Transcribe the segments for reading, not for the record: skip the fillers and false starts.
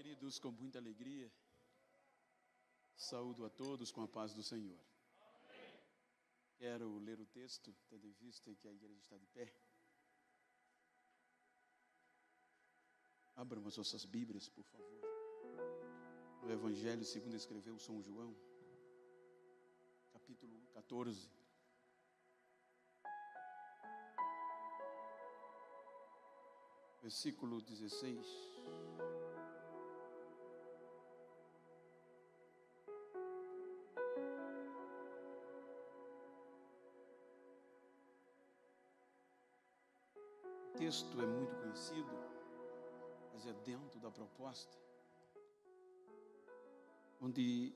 Queridos, com muita alegria, saúdo a todos com a paz do Senhor. Quero ler o texto, tendo em vista que a igreja está de pé. Abram as vossas Bíblias, por favor. No Evangelho segundo escreveu São João, capítulo 14. Versículo 16. O texto é muito conhecido, mas é dentro da proposta, onde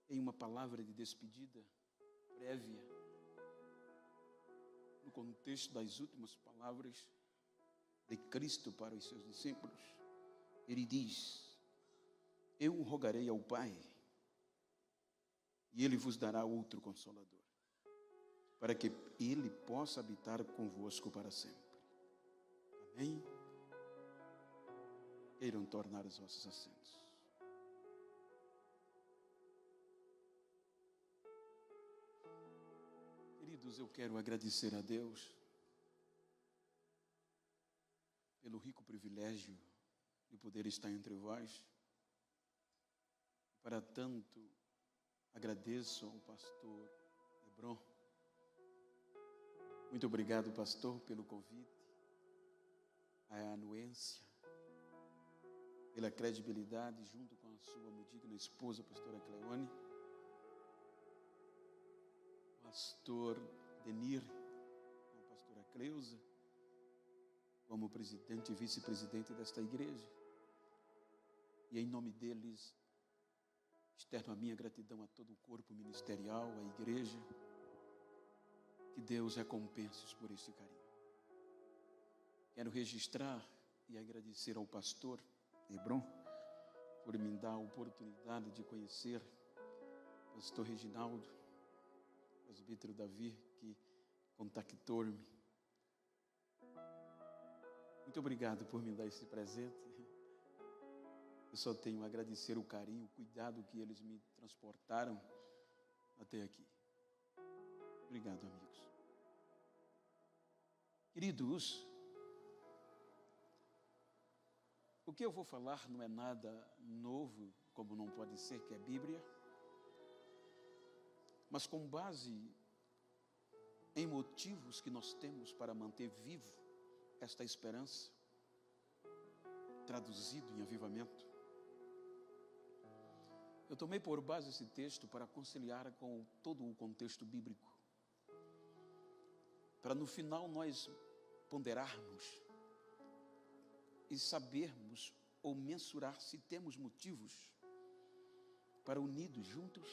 em uma palavra de despedida prévia, no contexto das últimas palavras de Cristo para os seus discípulos, ele diz: eu rogarei ao Pai, e Ele vos dará outro Consolador, para que Ele possa habitar convosco para sempre. Amém? Queiram tornar os vossos assentos. Queridos, eu quero agradecer a Deus pelo rico privilégio de poder estar entre vós. Para tanto, agradeço ao pastor Hebron. Muito obrigado, pastor, pelo convite, a anuência, pela credibilidade, junto com a sua muito digna esposa, a pastora Cleone, pastor Denir, a pastora Cleusa, como presidente e vice-presidente desta igreja. E em nome deles, externo a minha gratidão a todo o corpo ministerial, à igreja. Que Deus recompense-os por este carinho. Quero registrar e agradecer ao pastor Hebron por me dar a oportunidade de conhecer o pastor Reginaldo, o presbítero Davi, que contactou-me. Muito obrigado por me dar esse presente. Eu só tenho a agradecer o carinho, o cuidado que eles me transportaram até aqui. Obrigado, amigos. Queridos, o que eu vou falar não é nada novo, como não pode ser, que é Bíblia, mas com base em motivos que nós temos para manter vivo esta esperança, traduzido em avivamento. Eu tomei por base esse texto para conciliar com todo o contexto bíblico, para no final nós ponderarmos e sabermos ou mensurar se temos motivos para, unidos juntos,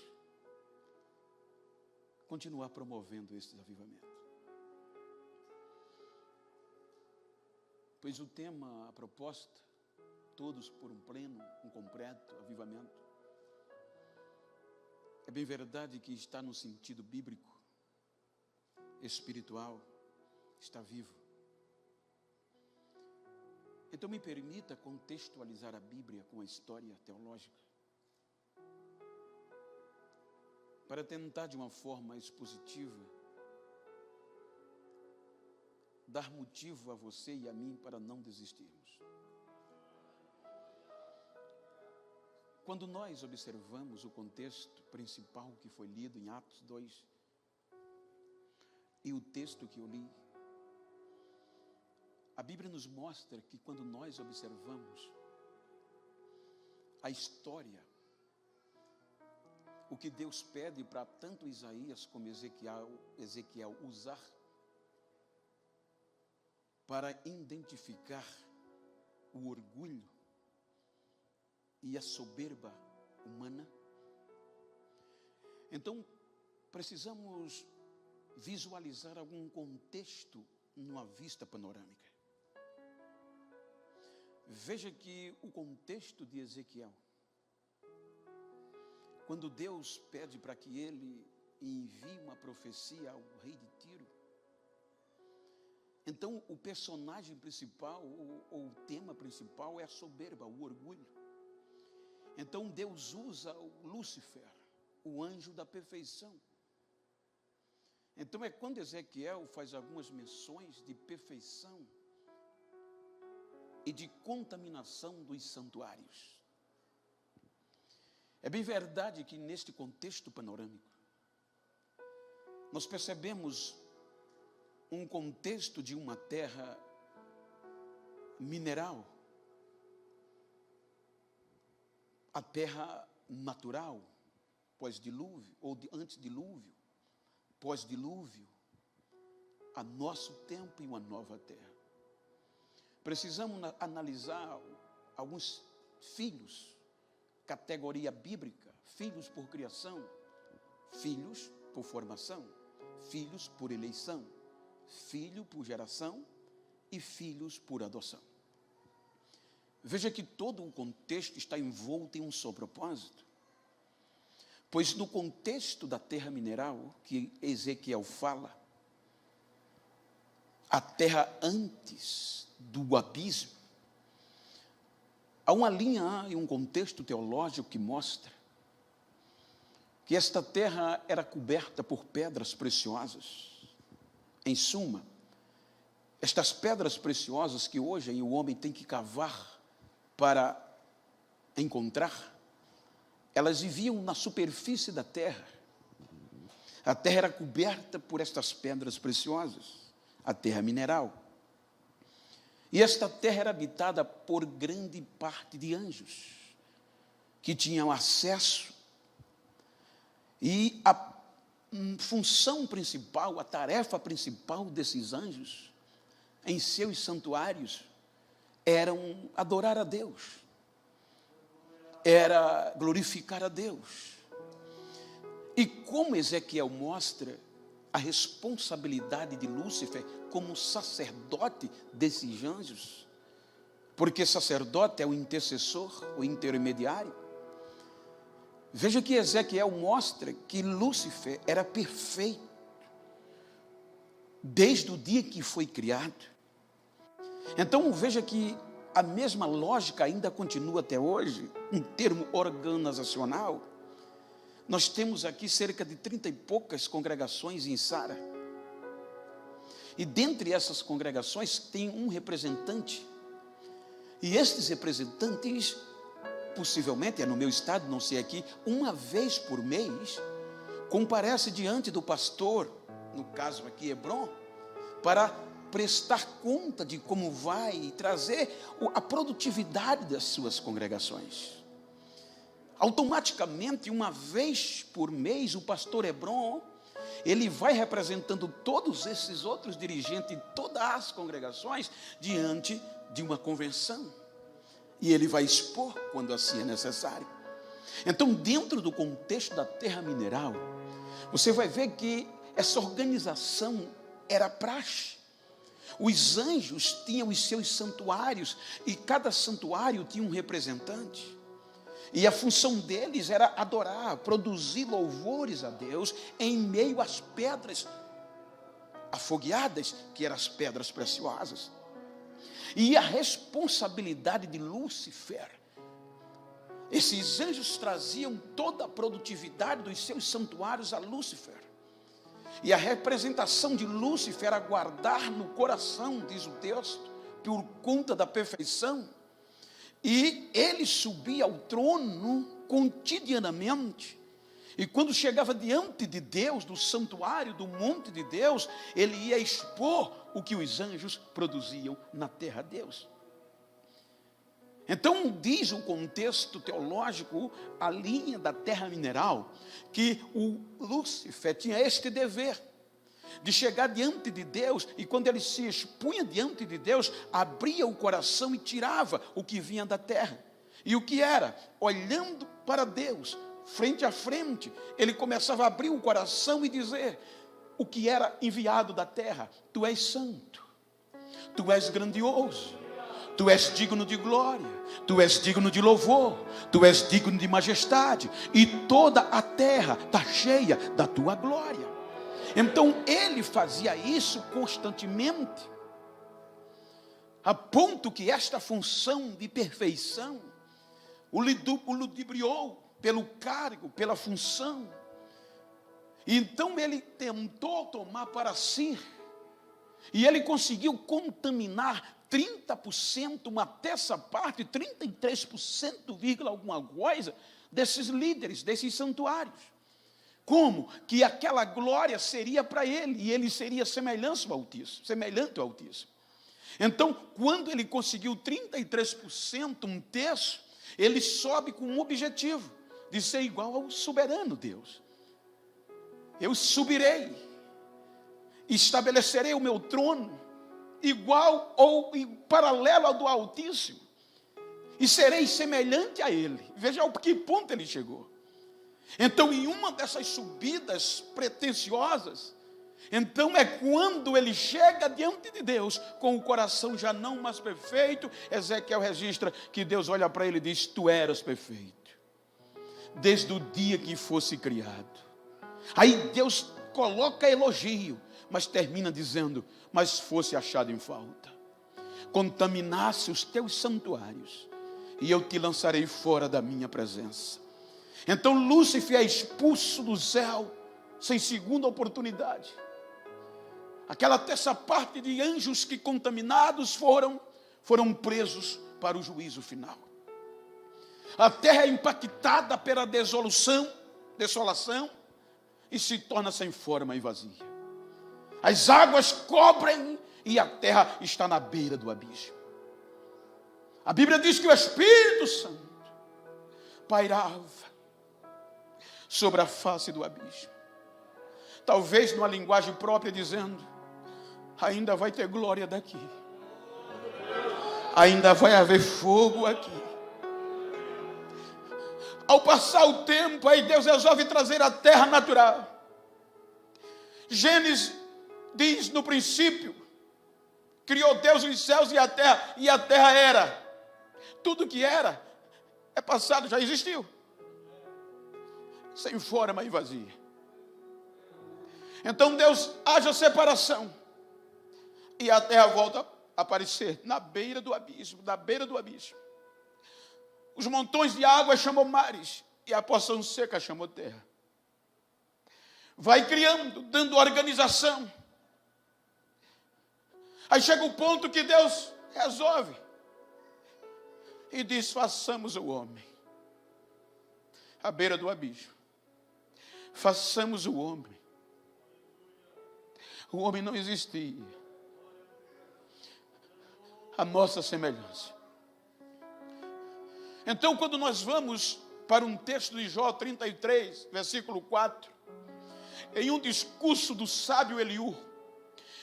continuar promovendo este avivamento. Pois o tema, a proposta, todos por um pleno, um completo avivamento, é bem verdade que está no sentido bíblico, espiritual, está vivo. Então me permita contextualizar a Bíblia com a história teológica, para tentar de uma forma expositiva dar motivo a você e a mim para não desistirmos. Quando nós observamos o contexto principal que foi lido em Atos 2, e o texto que eu li, a Bíblia nos mostra que quando nós observamos a história, o que Deus pede para tanto Isaías como Ezequiel usar para identificar o orgulho e a soberba humana, então precisamos visualizar algum contexto numa vista panorâmica. Veja que o contexto de Ezequiel, quando Deus pede para que ele envie uma profecia ao rei de Tiro, Então, o personagem principal, ou o tema principal, é a soberba, o orgulho. Então, Deus usa o Lúcifer, o anjo da perfeição. Então, é quando Ezequiel faz algumas menções de perfeição e de contaminação dos santuários. É bem verdade que neste contexto panorâmico, nós percebemos um contexto de uma terra mineral, a terra natural, pós-dilúvio, ou antes-dilúvio, pós-dilúvio, a nosso tempo e uma nova terra. Precisamos analisar alguns filhos, categoria bíblica, filhos por criação, filhos por formação, filhos por eleição, filho por geração e filhos por adoção. Veja que todo o contexto está envolto em um só propósito. Pois no contexto da terra mineral, que Ezequiel fala, a terra antes do abismo, há uma linha e um contexto teológico que mostra que esta terra era coberta por pedras preciosas. Em suma, estas pedras preciosas que hoje o homem tem que cavar para encontrar, elas viviam na superfície da terra. A terra era coberta por estas pedras preciosas, a terra mineral. E esta terra era habitada por grande parte de anjos, que tinham acesso. E a função principal, a tarefa principal desses anjos, em seus santuários, eram adorar a Deus, era glorificar a Deus. E como Ezequiel mostra a responsabilidade de Lúcifer como sacerdote desses anjos, porque sacerdote é o intercessor, o intermediário. Veja que Ezequiel mostra que Lúcifer era perfeito desde o dia que foi criado. Então veja que a mesma lógica ainda continua até hoje, em termo organizacional. Nós temos aqui cerca de 30 e poucas congregações em Sara. E dentre essas congregações tem um representante. E estes representantes, possivelmente, é no meu estado, não sei aqui, uma vez por mês, comparece diante do pastor, no caso aqui Hebron, para prestar conta de como vai trazer a produtividade das suas congregações. Automaticamente, uma vez por mês, o pastor Hebron, ele vai representando todos esses outros dirigentes de todas as congregações diante de uma convenção. E ele vai expor quando assim é necessário. Então, dentro do contexto da terra mineral, você vai ver que essa organização era praxe. Os anjos tinham os seus santuários, e cada santuário tinha um representante. E a função deles era adorar, produzir louvores a Deus em meio às pedras afogueadas, que eram as pedras preciosas. E a responsabilidade de Lúcifer, esses anjos traziam toda a produtividade dos seus santuários a Lúcifer. E a representação de Lúcifer era guardar no coração, diz o texto, por conta da perfeição. E ele subia ao trono cotidianamente. E quando chegava diante de Deus, do santuário, do monte de Deus, ele ia expor o que os anjos produziam na terra de Deus. Então diz o contexto teológico, a linha da terra mineral, que o Lúcifer tinha este dever de chegar diante de Deus, e quando ele se expunha diante de Deus, abria o coração e tirava o que vinha da terra. E o que era? Olhando para Deus, frente a frente, ele começava a abrir o coração e dizer o que era enviado da terra: tu és santo, tu és grandioso, tu és digno de glória, tu és digno de louvor, tu és digno de majestade, e toda a terra está cheia da tua glória. Então ele fazia isso constantemente. a ponto que esta função de perfeição o ludibriou pelo cargo, pela função. Então ele tentou tomar para si, e ele conseguiu contaminar 30%, uma terça parte, 33%, vírgula alguma coisa, desses líderes, desses santuários. Como? Que aquela glória seria para ele, e ele seria semelhante ao Altíssimo. Então, quando ele conseguiu 33%, um terço, ele sobe com um objetivo, de ser igual ao soberano Deus. Eu subirei, estabelecerei o meu trono, igual ou paralelo ao do Altíssimo, e serei semelhante a ele. Veja ao que ponto ele chegou. Então, em uma dessas subidas pretensiosas, então é quando ele chega diante de Deus, com o coração já não mais perfeito. Ezequiel registra que Deus olha para ele e diz: tu eras perfeito, desde o dia que fosse criado. Aí Deus coloca elogio, mas termina dizendo: mas fosse achado em falta, contaminasse os teus santuários, e eu te lançarei fora da minha presença. Então Lúcifer é expulso do céu, sem segunda oportunidade. Aquela terça parte de anjos que contaminados foram presos para o juízo final. A terra é impactada pela desolação, e se torna sem forma e vazia. As águas cobrem e a terra está na beira do abismo. A Bíblia diz que o Espírito Santo pairava sobre a face do abismo. Talvez numa linguagem própria dizendo: ainda vai ter glória daqui. Ainda vai haver fogo aqui. Ao passar o tempo, aí Deus resolve trazer a terra natural. Gênesis diz: no princípio criou Deus os céus e a terra era. Tudo que era é passado, já existiu, sem forma e vazia. Então Deus haja separação, e a terra volta a aparecer na beira do abismo, Os montões de água chamou mares, e a porção seca chamou terra. Vai criando, dando organização. Aí chega o ponto que Deus resolve e diz: façamos o homem à beira do abismo. Façamos o homem. O homem não existia. A nossa semelhança. Então, quando nós vamos para um texto de Jó 33, versículo 4, em um discurso do sábio Eliú,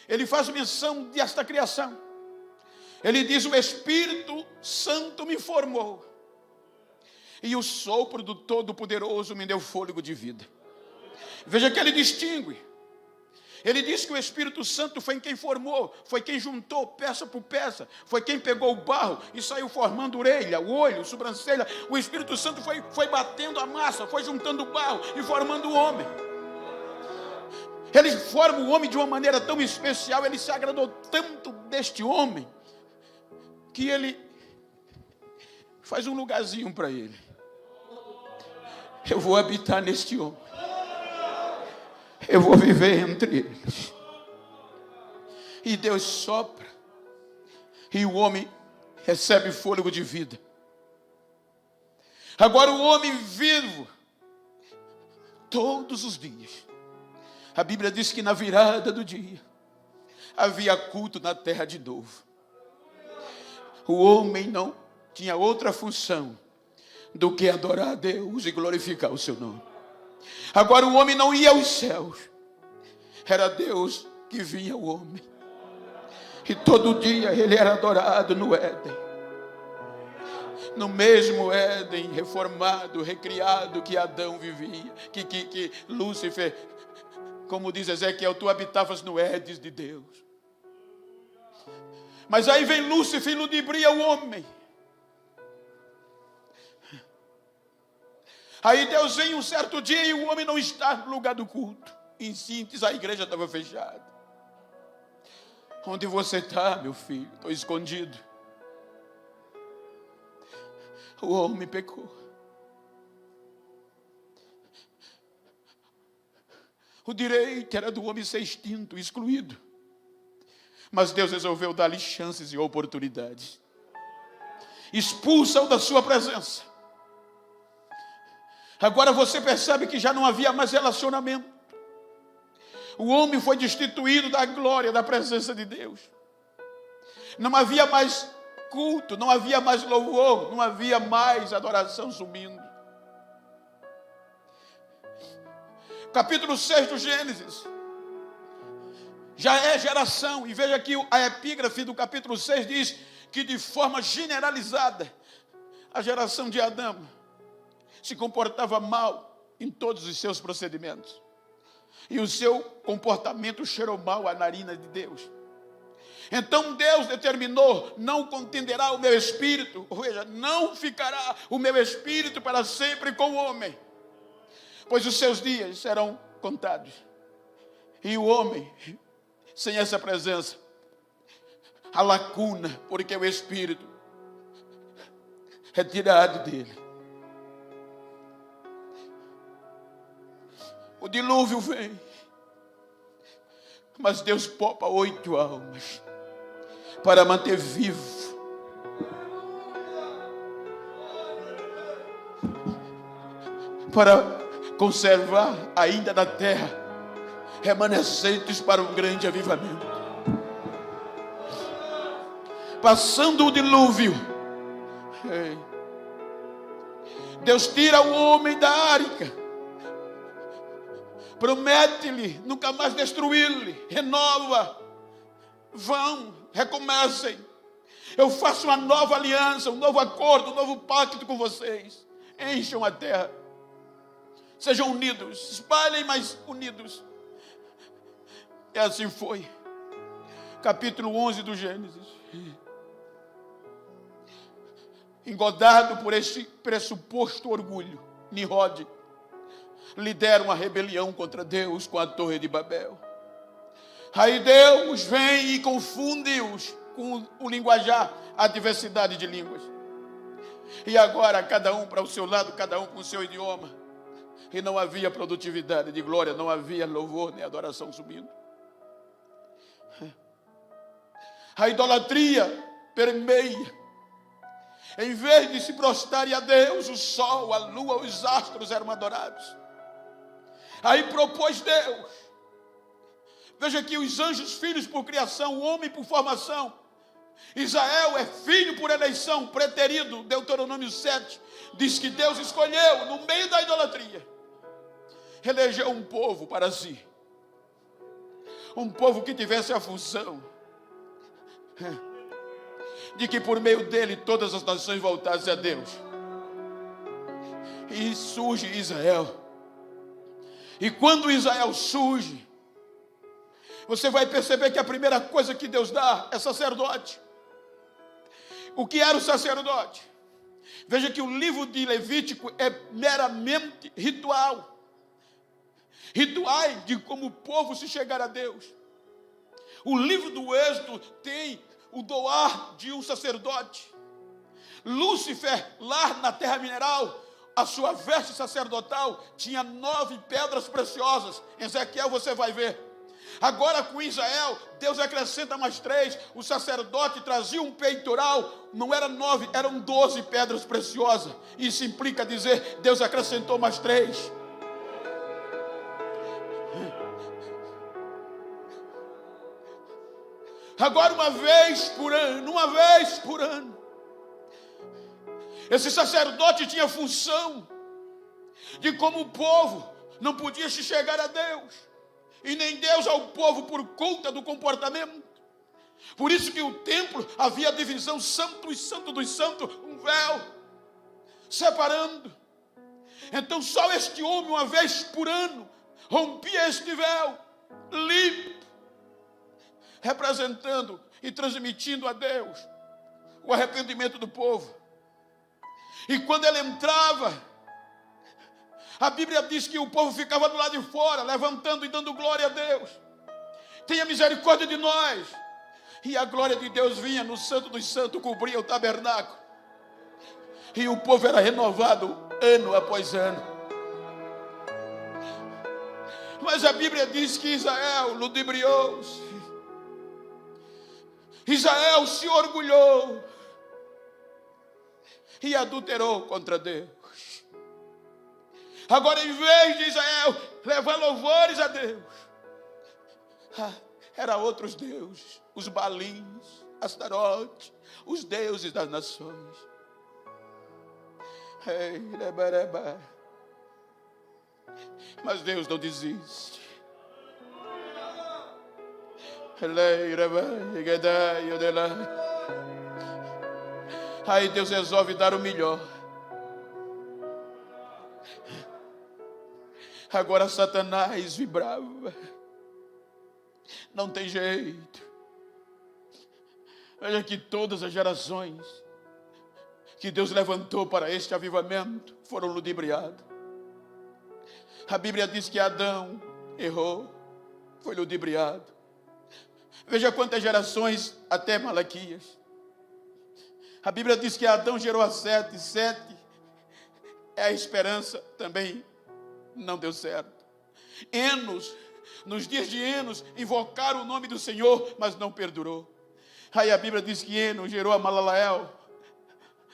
ele faz menção desta criação. Ele diz: o Espírito Santo me formou, e o sopro do Todo-Poderoso me deu fôlego de vida. Veja que ele distingue. Ele diz que o Espírito Santo foi quem formou, foi quem juntou peça por peça, foi quem pegou o barro e saiu formando orelha, o olho, sobrancelha. O Espírito Santo foi batendo a massa, foi juntando o barro e formando o homem. Ele forma o homem de uma maneira tão especial, ele se agradou tanto deste homem, que ele faz um lugarzinho para ele. Eu vou habitar neste homem. Eu vou viver entre eles. E Deus sopra, e o homem recebe fôlego de vida. Agora o homem vivo, todos os dias. A Bíblia diz que na virada do dia havia culto na terra de novo. O homem não tinha outra função do que adorar a Deus e glorificar o seu nome. Agora o homem não ia aos céus, era Deus que vinha ao homem. E todo dia ele era adorado no Éden. No mesmo Éden reformado, recriado que Adão vivia, que Lúcifer, como diz Ezequiel, tu habitavas no Éden de Deus. Mas aí vem Lúcifer e ludibria o homem. Aí Deus vem um certo dia e o homem não está no lugar do culto. Em síntese, a igreja estava fechada. Onde você está, meu filho? Estou escondido. O homem pecou. O direito era do homem ser extinto, excluído. Mas Deus resolveu dar-lhe chances e oportunidades. Expulsa-o da sua presença. Agora você percebe que já não havia mais relacionamento. O homem foi destituído da glória, da presença de Deus. Não havia mais culto, não havia mais louvor, não havia mais adoração subindo. Capítulo 6 do Gênesis. Já é geração. E veja aqui a epígrafe do capítulo 6 diz que de forma generalizada, a geração de Adão se comportava mal em todos os seus procedimentos. E o seu comportamento cheirou mal à narina de Deus. Então Deus determinou: não contenderá o meu espírito, ou seja, não ficará o meu espírito para sempre com o homem, pois os seus dias serão contados. E o homem, sem essa presença, a lacuna, porque o espírito é tirado dele. O dilúvio vem, mas Deus poupa 8 almas para manter vivo. Para conservar ainda na terra remanescentes para um grande avivamento. Passando o dilúvio, Deus tira o homem da arca. Promete-lhe nunca mais destruí-lo. Renova. Vão, recomecem. Eu faço uma nova aliança, um novo acordo, um novo pacto com vocês. Encham a terra. Sejam unidos. Espalhem, mas unidos. E assim foi. Capítulo 11 do Gênesis. Engodado por este pressuposto orgulho, Nimrod lidera uma rebelião contra Deus com a Torre de Babel. Aí Deus vem e confunde-os com o linguajar, a diversidade de línguas. E agora cada um para o seu lado, cada um com o seu idioma. E não havia produtividade de glória, não havia louvor nem adoração subindo. A idolatria permeia. Em vez de se prostrarem a Deus, o sol, a lua, os astros eram adorados. Aí propôs Deus. Veja aqui os anjos, filhos por criação, o homem por formação. Israel é filho por eleição, preterido. Deuteronômio 7 diz que Deus escolheu, no meio da idolatria, elegeu um povo para si. Um povo que tivesse a função de que por meio dele todas as nações voltassem a Deus. E surge Israel. E quando Israel surge, você vai perceber que a primeira coisa que Deus dá é sacerdote. O que era o sacerdote? Veja que o livro de Levítico é meramente ritual. Rituais de como o povo se chegar a Deus. O livro do Êxodo tem o doar de um sacerdote. Lúcifer, lá na terra mineral, a sua veste sacerdotal tinha 9 pedras preciosas. Em Ezequiel você vai ver. Agora com Israel, Deus acrescenta mais 3. O sacerdote trazia um peitoral. Não eram 9, eram 12 pedras preciosas. Isso implica dizer, Deus acrescentou mais 3. Agora uma vez por ano, esse sacerdote tinha função de como o povo não podia se chegar a Deus, e nem Deus ao povo por conta do comportamento. Por isso que o templo havia a divisão santo e santo dos santos, um véu separando. Então só este homem uma vez por ano rompia este véu limpo, representando e transmitindo a Deus o arrependimento do povo. E quando ele entrava, a Bíblia diz que o povo ficava do lado de fora, levantando e dando glória a Deus. Tenha misericórdia de nós. E a glória de Deus vinha no Santo dos Santos, cobria o tabernáculo. E o povo era renovado ano após ano. Mas a Bíblia diz que Israel ludibriou-se. Israel se orgulhou e adulterou contra Deus. Agora, em vez de Israel levar louvores a Deus, era outros deuses, os Balins, Astarote, os deuses das nações. Mas Deus não desiste. Aí Deus resolve dar o melhor. Agora Satanás vibrava. Não tem jeito. Veja que todas as gerações que Deus levantou para este avivamento foram ludibriadas. A Bíblia diz que Adão errou, foi ludibriado. Veja quantas gerações até Malaquias. A Bíblia diz que Adão gerou a Sete. Sete é a esperança, também não deu certo. Enos, nos dias de Enos, invocaram o nome do Senhor, mas não perdurou. Aí a Bíblia diz que Enos gerou a Malalael,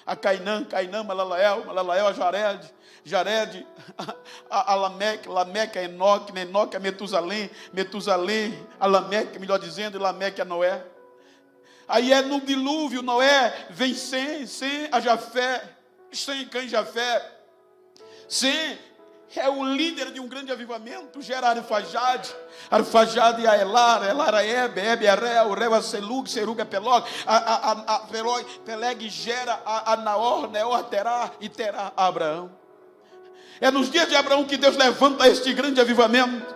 a Cainã, Malalael, a Jared, Jared a Lameque, Lameque a Enoque, Enoque a Metusalém, a Lameque, melhor dizendo, e Lameque a Noé. Aí no dilúvio, Noé vem Sem a Jafé, Sem Cã e Jafé. Sem é o líder de um grande avivamento, gera Arfajade a Elar a Ebe a Reu a Selug, Serug a Pelog, Peleg gera a Naor, Neor a Terá e Terá a Abraão. É nos dias de Abraão que Deus levanta este grande avivamento,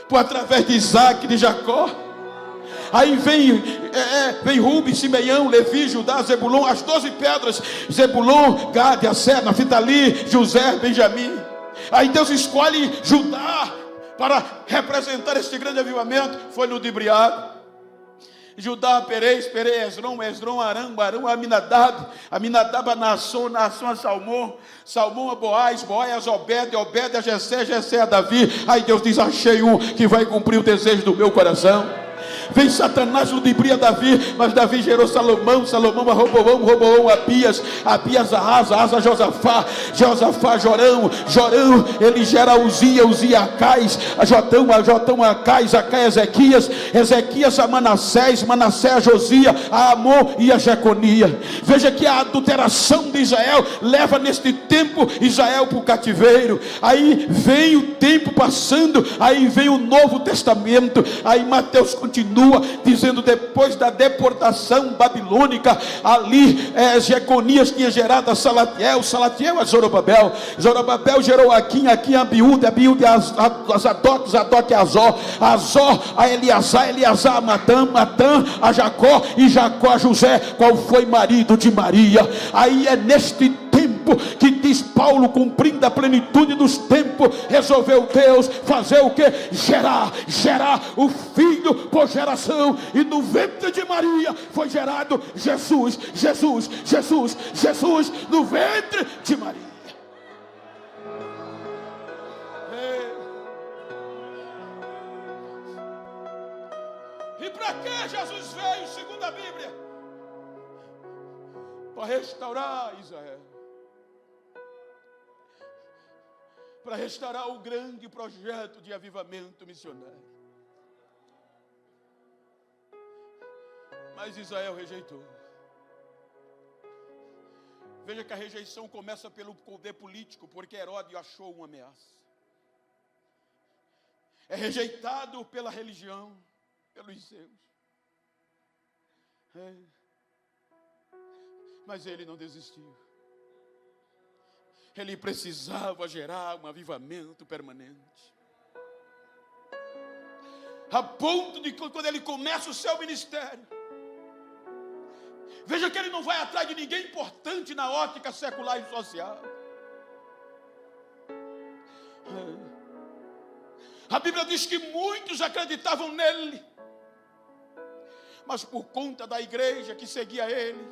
por através de Isaac, de Jacó. Aí vem Ruben, Simeão, Levi, Judá, Zebulon, as 12 pedras, Zebulon, Gade, Asser, Naftali, José, Benjamim. Aí Deus escolhe Judá para representar este grande avivamento. Foi ludibriado. Judá, Perez, Esdrom, Aram, Barão, Aminadab a Naasson a Salmão, Salmão a Boaz a Obed a Jessé a Davi. Aí Deus diz: achei um que vai cumprir o desejo do meu coração. Vem Satanás, ludibria Davi, mas Davi gerou Salomão a Roboão a Abias a Asa a Josafá, Jorão, ele gera Uzia a Cais, a Jotão a Cais a Ezequias a Manassés a Josia, a Amon e a Jeconia. Veja que a adulteração de Israel leva neste tempo Israel para o cativeiro. Aí vem o tempo passando, aí vem o Novo Testamento. Aí Mateus continua dizendo: depois da deportação babilônica, ali Jeconias tinha gerado a Salatiel a Zorobabel gerou Aquim a Abiúde a Zadok a Azó a Eleazar a Matã a Jacó e Jacó a José, qual foi marido de Maria. Aí é neste tempo que diz Paulo, cumprindo a plenitude dos tempos, resolveu Deus fazer o que? Gerar o filho por geração, e no ventre de Maria foi gerado Jesus no ventre de Maria. E para que Jesus veio, segundo a Bíblia? Para restaurar Israel, para restaurar o grande projeto de avivamento missionário. Mas Israel rejeitou. Veja que a rejeição começa pelo poder político, porque Herodes achou uma ameaça. É rejeitado pela religião, pelos seus. Mas ele não desistiu. Ele precisava gerar um avivamento permanente. A ponto de que quando ele começa o seu ministério, veja que ele não vai atrás de ninguém importante na ótica secular e social. A Bíblia diz que muitos acreditavam nele, Mas por conta da igreja que seguia ele,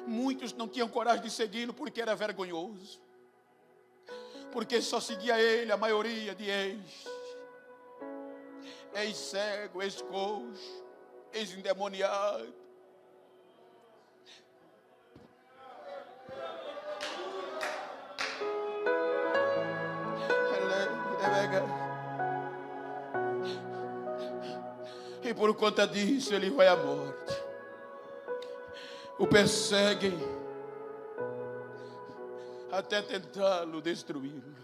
muitos não tinham coragem de segui-lo porque era vergonhoso. Porque só seguia ele a maioria de ex-cego, ex-coxo, ex-endemoniado. E por conta disso ele vai à morte. O perseguem até tentá-lo destruí-lo.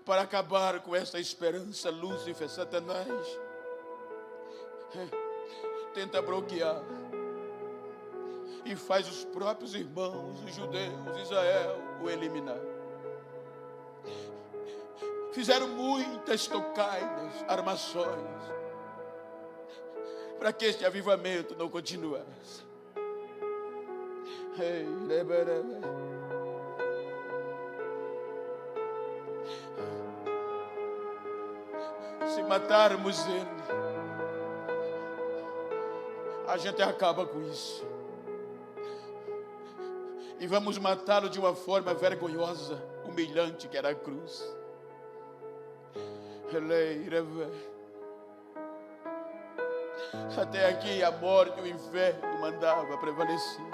Para acabar com essa esperança, Lúcifer, Satanás, tenta bloquear e faz os próprios irmãos, os judeus, Israel, o eliminar. Fizeram muitas tocainas, armações, para que este avivamento não continuasse. Se matarmos ele, a gente acaba com isso. E vamos matá-lo de uma forma vergonhosa, humilhante, que era a cruz. Até aqui a morte e o inferno mandava prevalecer.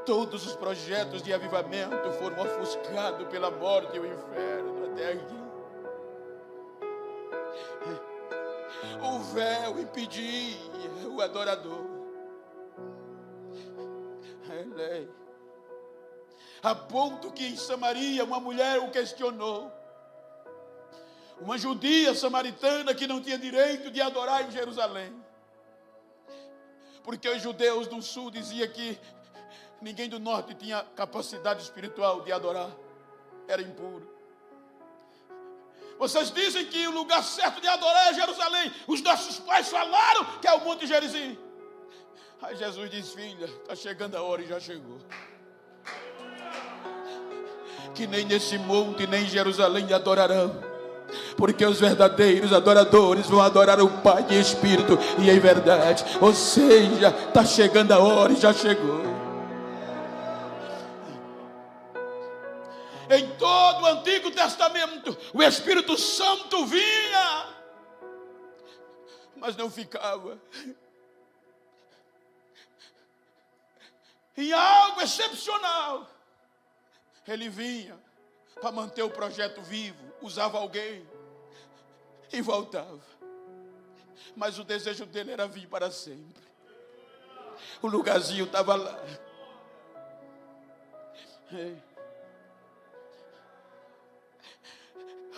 Todos os projetos de avivamento foram ofuscados pela morte e o inferno até aqui. O véu impedia o adorador. A ponto que em Samaria uma mulher o questionou. Uma judia samaritana que não tinha direito de adorar em Jerusalém. Porque os judeus do sul diziam que ninguém do norte tinha capacidade espiritual de adorar. Era impuro. Vocês dizem que o lugar certo de adorar é Jerusalém. Os nossos pais falaram que é o Monte Gerizim. Aí Jesus diz: filha, está chegando a hora e já chegou. Que nem nesse monte, nem em Jerusalém adorarão. Porque os verdadeiros adoradores vão adorar o Pai em espírito e em verdade. Ou seja, está chegando a hora e já chegou. Em todo o Antigo Testamento, o Espírito Santo vinha, mas não ficava. Em algo excepcional, ele vinha para manter o projeto vivo, usava alguém e voltava. Mas o desejo dele era vir para sempre. O lugarzinho estava lá.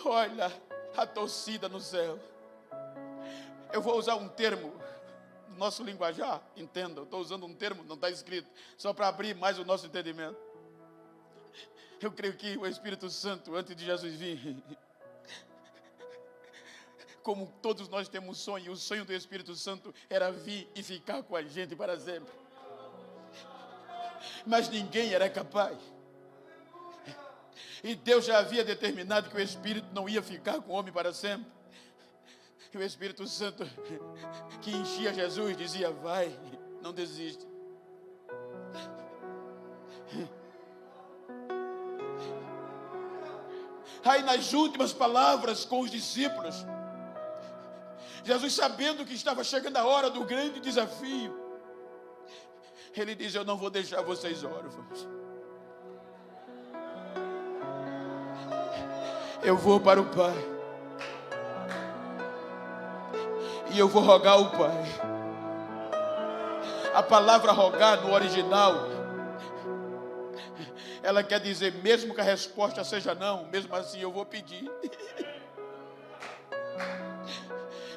Olha a torcida no céu. Eu vou usar um termo no nosso linguajar, entenda, eu estou usando um termo, não está escrito, só para abrir mais o nosso entendimento. Eu creio que o Espírito Santo, antes de Jesus vir, como todos nós temos sonho, o sonho do Espírito Santo era vir e ficar com a gente para sempre. Mas ninguém era capaz. E Deus já havia determinado que o Espírito não ia ficar com o homem para sempre. E o Espírito Santo, que enchia Jesus, dizia: vai, não desiste. Aí nas últimas palavras com os discípulos, Jesus, sabendo que estava chegando a hora do grande desafio, ele diz: eu não vou deixar vocês órfãos. Eu vou para o Pai. E eu vou rogar ao Pai. A palavra rogar no original, ela quer dizer, mesmo que a resposta seja não, mesmo assim eu vou pedir.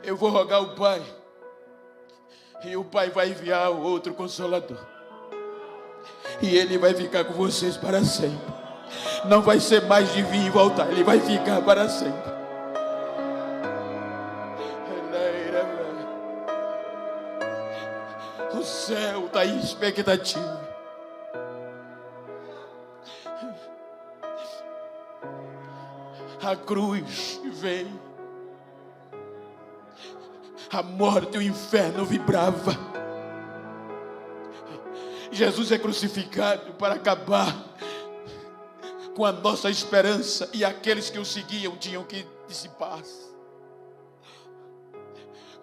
Eu vou rogar ao Pai. E o Pai vai enviar o outro Consolador. E Ele vai ficar com vocês para sempre. Não vai ser mais de vir e voltar. Ele vai ficar para sempre. O céu está em expectativa. A cruz veio. A morte e o inferno vibrava. Jesus é crucificado para acabar com a nossa esperança, e aqueles que o seguiam tinham que dissipar-se.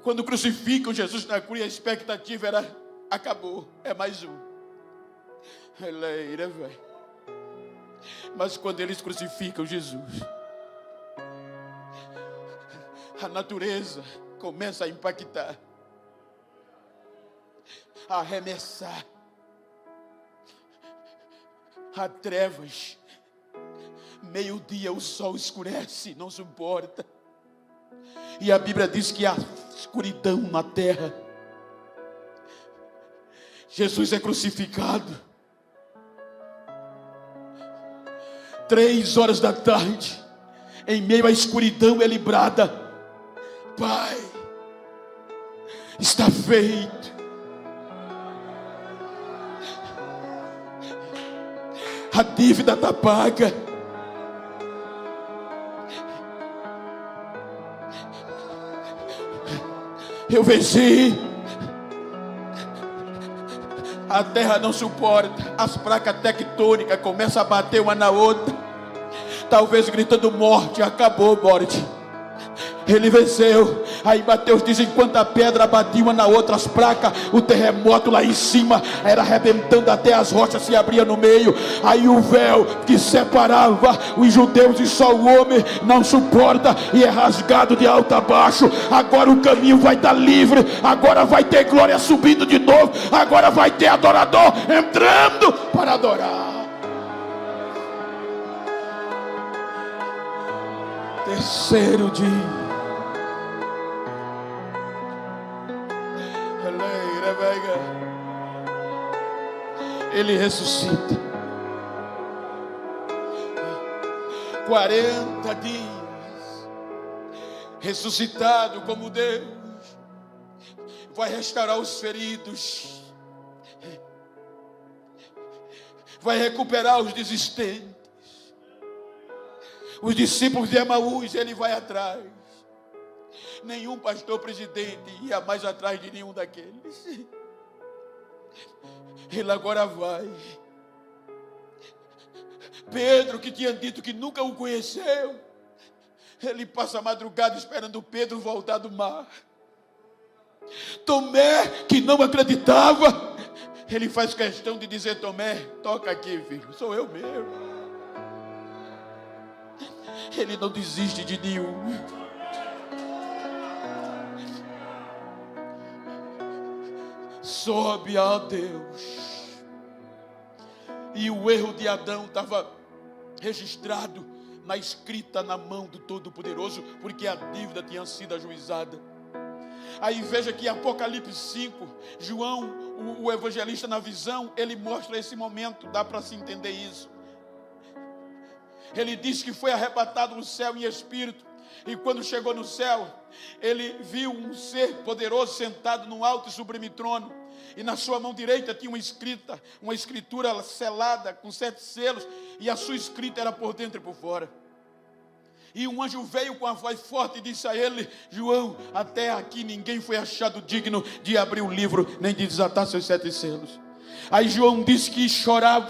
Quando crucificam Jesus na cruz, a expectativa era: acabou, é mais um. Mas quando eles crucificam Jesus, a natureza começa a impactar, a arremessar. Há trevas. Meio-dia o sol escurece, não suporta. E a Bíblia diz que há escuridão na terra. Jesus é crucificado. 3 horas da tarde, em meio à escuridão, ele brada: Pai, está feito. A dívida está paga. Eu venci. A terra não suporta. As placas tectônicas começam a bater uma na outra, talvez gritando: morte, acabou, morte. Ele venceu. Aí Mateus diz: enquanto a pedra batia uma na outra, as placas, o terremoto lá em cima era arrebentando, até as rochas se abriam no meio. Aí o véu que separava os judeus e só o homem não suporta, e é rasgado de alto a baixo. Agora o caminho vai estar livre. Agora vai ter glória subindo de novo. Agora vai ter adorador entrando para adorar. Terceiro dia, ele ressuscita. 40 dias ressuscitado como Deus, vai restaurar os feridos, vai recuperar os desistentes. Os discípulos de Emaús, ele vai atrás. Nenhum pastor presidente ia mais atrás de nenhum daqueles. Ele agora vai. Pedro, que tinha dito que nunca o conheceu, ele passa a madrugada esperando Pedro voltar do mar. Tomé, que não acreditava, ele faz questão de dizer: Tomé, toca aqui, filho, sou eu mesmo. Ele não desiste de nenhum. Sobe a Deus. E o erro de Adão estava registrado na escrita na mão do Todo-Poderoso, porque a dívida tinha sido ajuizada. Aí veja que em Apocalipse 5, João, o evangelista, na visão, ele mostra esse momento, dá para se entender isso. Ele diz que foi arrebatado no céu em espírito, e quando chegou no céu, ele viu um ser poderoso sentado num alto e sublime trono, e na sua mão direita tinha uma escritura selada com 7 selos, e a sua escrita era por dentro e por fora. E um anjo veio com a voz forte e disse a ele: João, até aqui ninguém foi achado digno de abrir o livro, nem de desatar seus 7 selos. Aí João disse que chorava,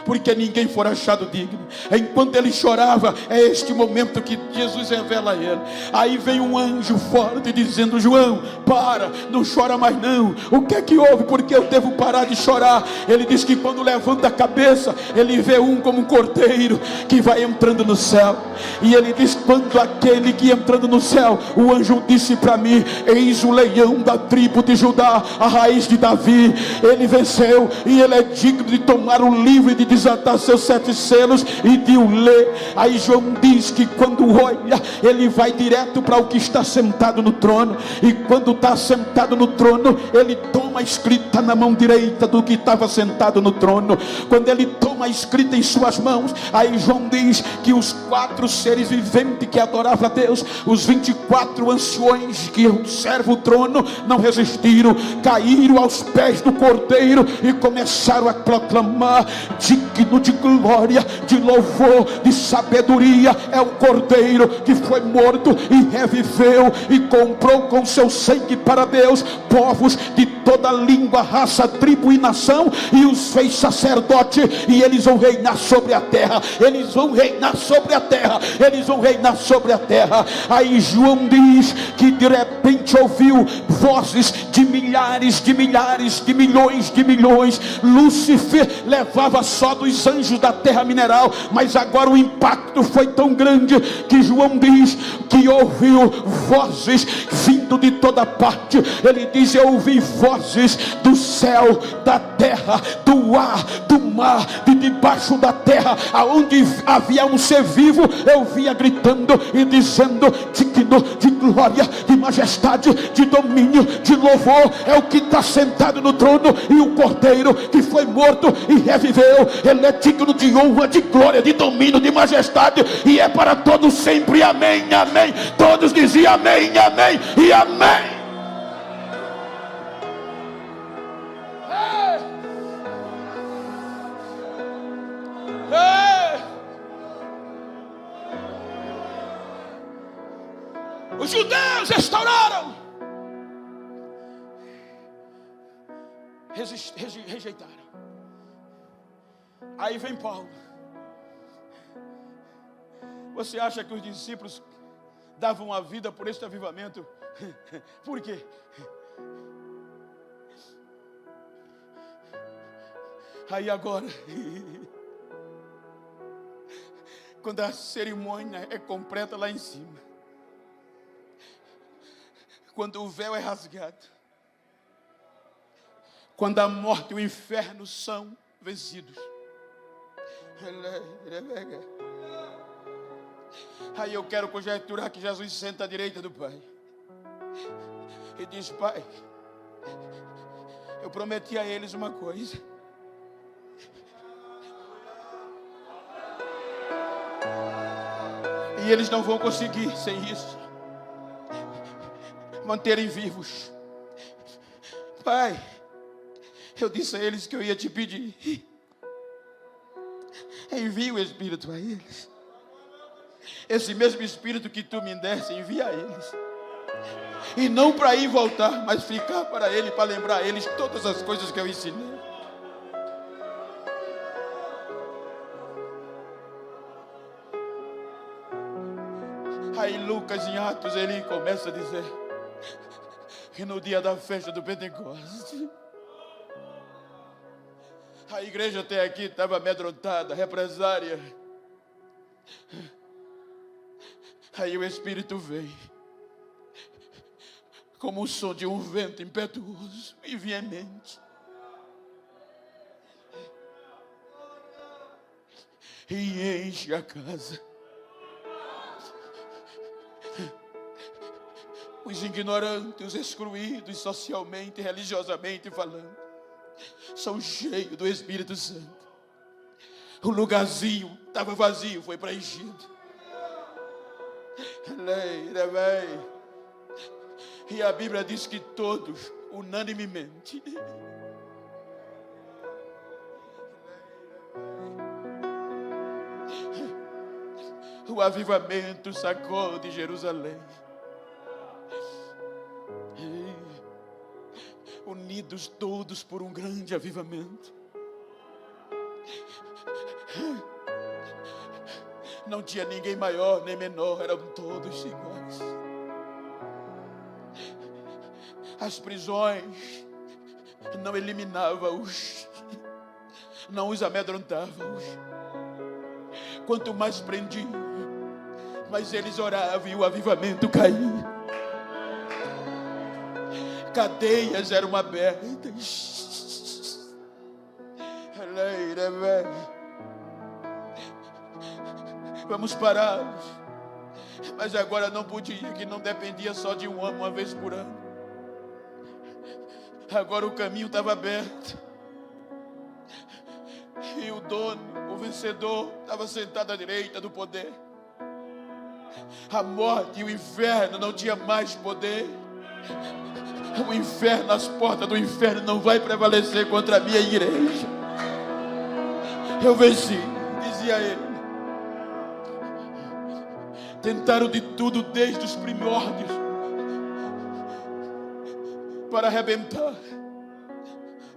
porque ninguém for achado digno. Enquanto ele chorava, é este momento que Jesus revela a ele. Aí vem um anjo forte dizendo: João, para, não chora mais não. O que é que houve? Porque eu devo parar de chorar? Ele diz que quando levanta a cabeça, ele vê um como um cordeiro que vai entrando no céu. E ele diz: quando aquele que entrando no céu, o anjo disse para mim: eis o leão da tribo de Judá, a raiz de Davi. Ele venceu e ele é digno de tomar o livro e de desatar seus 7 selos e de o ler. Aí João diz que quando olha, ele vai direto para o que está sentado no trono, e quando está sentado no trono, ele toma a escrita na mão direita do que estava sentado no trono. Quando ele toma a escrita em suas mãos, aí João diz que os 4 seres viventes que adoravam a Deus, os 24 anciões que observam o trono, não resistiram, caíram aos pés do Cordeiro e começaram a proclamar: digno de glória, de louvor, de sabedoria é o Cordeiro que foi morto e reviveu e comprou com seu sangue para Deus povos de toda língua, raça, tribo e nação, e os fez sacerdote, e eles vão reinar sobre a terra. Eles vão reinar sobre a terra. Eles vão reinar sobre a terra. Aí João diz que de repente ouviu vozes de milhares, de milhares, de milhões, de milhões. Lúcifer levava só dos anjos da terra mineral, mas agora o impacto foi tão grande que João diz que ouviu vozes vindo de toda parte. Ele diz: eu ouvi vozes do céu, da terra, do ar, do mar, de debaixo da terra, aonde havia um ser vivo, eu via gritando e dizendo: digno de glória, de majestade, de domínio, de louvor é o que está sentado no trono, e o Cordeiro que foi morto e reviveu, ele é digno de honra, de glória, de domínio, de majestade, e é para todos sempre. Amém, amém. Todos diziam amém, amém e amém. Os judeus restauraram, rejeitaram. Aí vem Paulo. Você acha que os discípulos davam a vida por este avivamento? Por quê? Aí agora, quando a cerimônia é completa lá em cima, quando o véu é rasgado, quando a morte e o inferno são vencidos, aí eu quero conjecturar que Jesus senta à direita do Pai e diz: Pai, eu prometi a eles uma coisa, e eles não vão conseguir sem isso manterem vivos. Pai, eu disse a eles que eu ia te pedir, envia o Espírito a eles. Esse mesmo Espírito que tu me deste, envia a eles. E não para ir e voltar, mas ficar para ele, para lembrar a eles todas as coisas que eu ensinei. Aí Lucas, em Atos, ele começa a dizer que no dia da festa do Pentecostes, a igreja até aqui estava amedrontada, represária. Aí o Espírito vem, como o som de um vento impetuoso e veemente, e enche a casa. Os ignorantes, os excluídos socialmente, religiosamente falando, são cheios do Espírito Santo. O lugarzinho estava vazio, foi preenchido. E a Bíblia diz que todos, unanimemente, o avivamento sacode Jerusalém. Unidos todos por um grande avivamento. Não tinha ninguém maior nem menor, eram todos iguais. As prisões não eliminavam-os, não os amedrontavam-os. Quanto mais prendiam, mais eles oravam e o avivamento caía. Cadeias eram abertas. Vamos parar. Mas agora não podia, que não dependia só de um homem uma vez por ano. Agora o caminho estava aberto. E o dono, o vencedor, estava sentado à direita do poder. A morte e o inferno não tinham mais poder. O inferno, as portas do inferno não vai prevalecer contra a minha igreja. Eu venci, dizia ele. Tentaram de tudo desde os primórdios para arrebentar,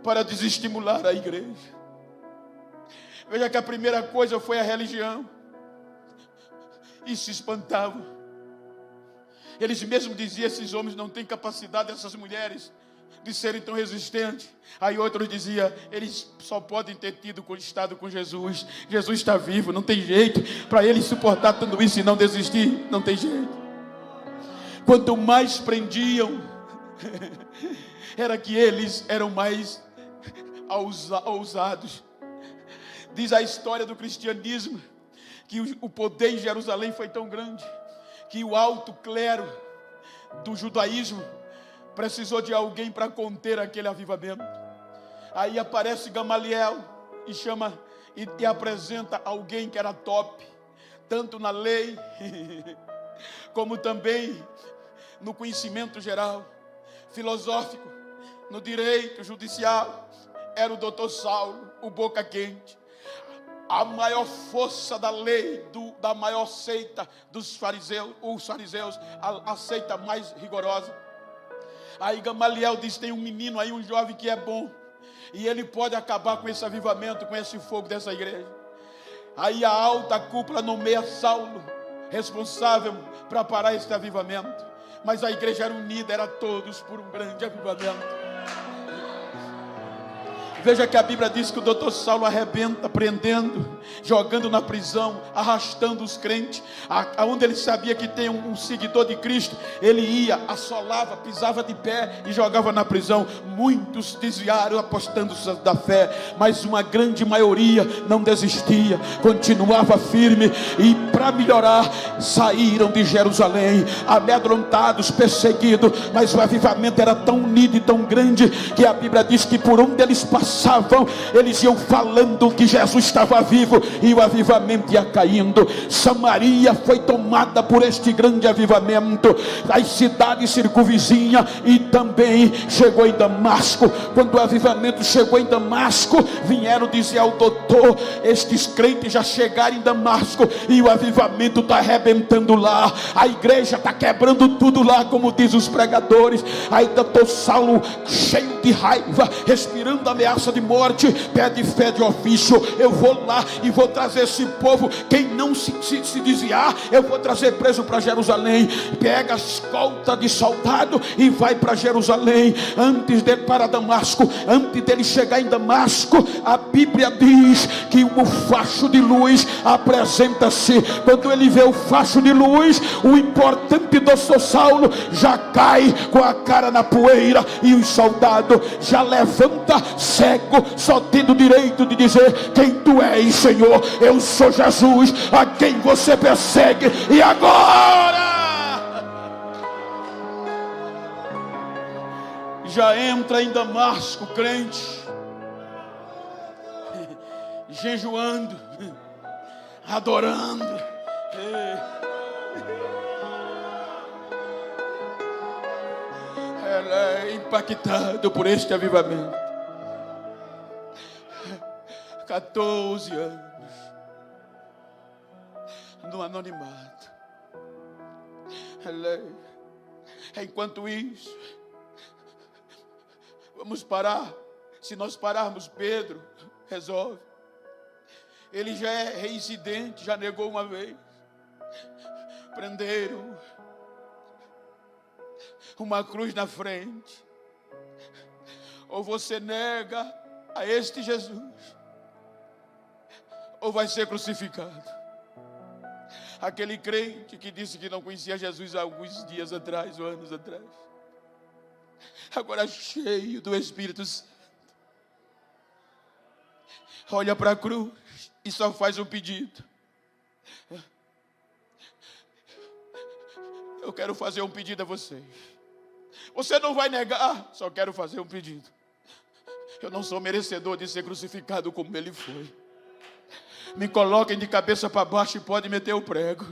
para desestimular a igreja. Veja que a primeira coisa foi a religião. E se espantavam. Eles mesmos diziam: esses homens não têm capacidade, essas mulheres, de serem tão resistentes. Aí outros diziam: eles só podem ter estado com Jesus. Jesus está vivo, não tem jeito. Para eles suportar tudo isso e não desistir, não tem jeito. Quanto mais prendiam, era que eles eram mais ousados. Diz a história do cristianismo que o poder em Jerusalém foi tão grande que o alto clero do judaísmo precisou de alguém para conter aquele avivamento. Aí aparece Gamaliel e apresenta alguém que era top, tanto na lei como também no conhecimento geral, filosófico, no direito judicial. Era o doutor Saulo, o boca quente, a maior força da lei, da maior seita dos fariseus, os fariseus, a seita mais rigorosa. Aí Gamaliel diz: tem um menino aí, um jovem que é bom, e ele pode acabar com esse avivamento, com esse fogo dessa igreja. Aí a alta cúpula nomeia Saulo responsável para parar esse avivamento. Mas a igreja era unida, era todos por um grande avivamento. Veja que a Bíblia diz que o doutor Saulo arrebenta, prendendo, jogando na prisão, arrastando os crentes. Aonde ele sabia que tem um seguidor de Cristo, ele ia, assolava, pisava de pé e jogava na prisão. Muitos desviaram, apostando da fé, mas uma grande maioria não desistia, continuava firme. E para melhorar, saíram de Jerusalém, amedrontados, perseguidos. Mas o avivamento era tão unido e tão grande, que a Bíblia diz que por onde eles passavam, eles iam falando que Jesus estava vivo, e o avivamento ia caindo. Samaria foi tomada por este grande avivamento, as cidades circunvizinhas, e também chegou em Damasco. Quando o avivamento chegou em Damasco, vieram dizer ao doutor: estes crentes já chegaram em Damasco e o avivamento está arrebentando lá, a igreja está quebrando tudo lá, como diz os pregadores. Aí doutor Saulo, cheio de raiva, respirando ameaça de morte, pede fé de ofício: eu vou lá e vou trazer esse povo. Quem não se desviar, eu vou trazer preso para Jerusalém. Pega a escolta de soldado e vai para Jerusalém, antes de para Damasco. Antes dele chegar em Damasco, a Bíblia diz que um facho de luz apresenta-se. Quando ele vê o facho de luz, o importante doutor Saulo já cai com a cara na poeira, e o soldado já levanta cego, só tendo direito de dizer: quem tu és, Senhor? Eu sou Jesus, a quem você persegue. E agora já entra em Damasco crente, jejuando, adorando. Ela é impactado por este avivamento. 14 anos no anonimato. Enquanto isso, vamos parar. Se nós pararmos, Pedro resolve. Ele já é reincidente, já negou uma vez. Prenderam uma cruz na frente. Ou você nega a este Jesus, ou vai ser crucificado. Aquele crente que disse que não conhecia Jesus há alguns dias atrás, ou anos atrás, agora cheio do Espírito Santo, olha para a cruz e só faz um pedido: eu quero fazer um pedido a vocês. Você não vai negar, só quero fazer um pedido. Eu não sou merecedor de ser crucificado como ele foi. Me coloquem de cabeça para baixo e pode meter o prego.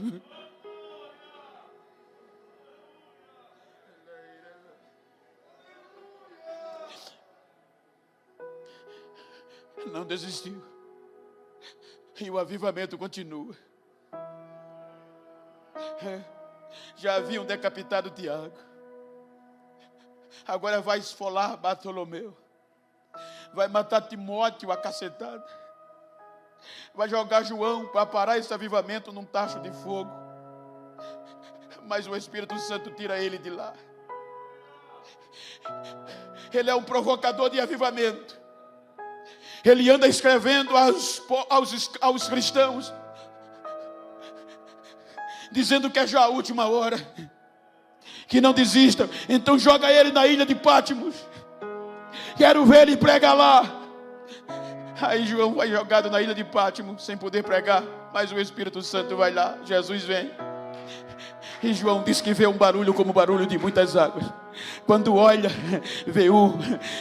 não desistiu. E o avivamento continua. Já haviam decapitado Tiago. Agora vai esfolar Bartolomeu. Vai matar Timóteo a cacetada. Vai jogar João para parar esse avivamento num tacho de fogo. Mas o Espírito Santo tira ele de lá. Ele é um provocador de avivamento. Ele anda escrevendo aos cristãos, dizendo que é já a última hora, que não desistam. Então joga ele na ilha de Patmos. Quero ver ele pregar lá. Aí João vai jogado na ilha de Patmos, sem poder pregar, mas o Espírito Santo vai lá. Jesus vem. E João diz que vê um barulho como o barulho de muitas águas. Quando olha, vê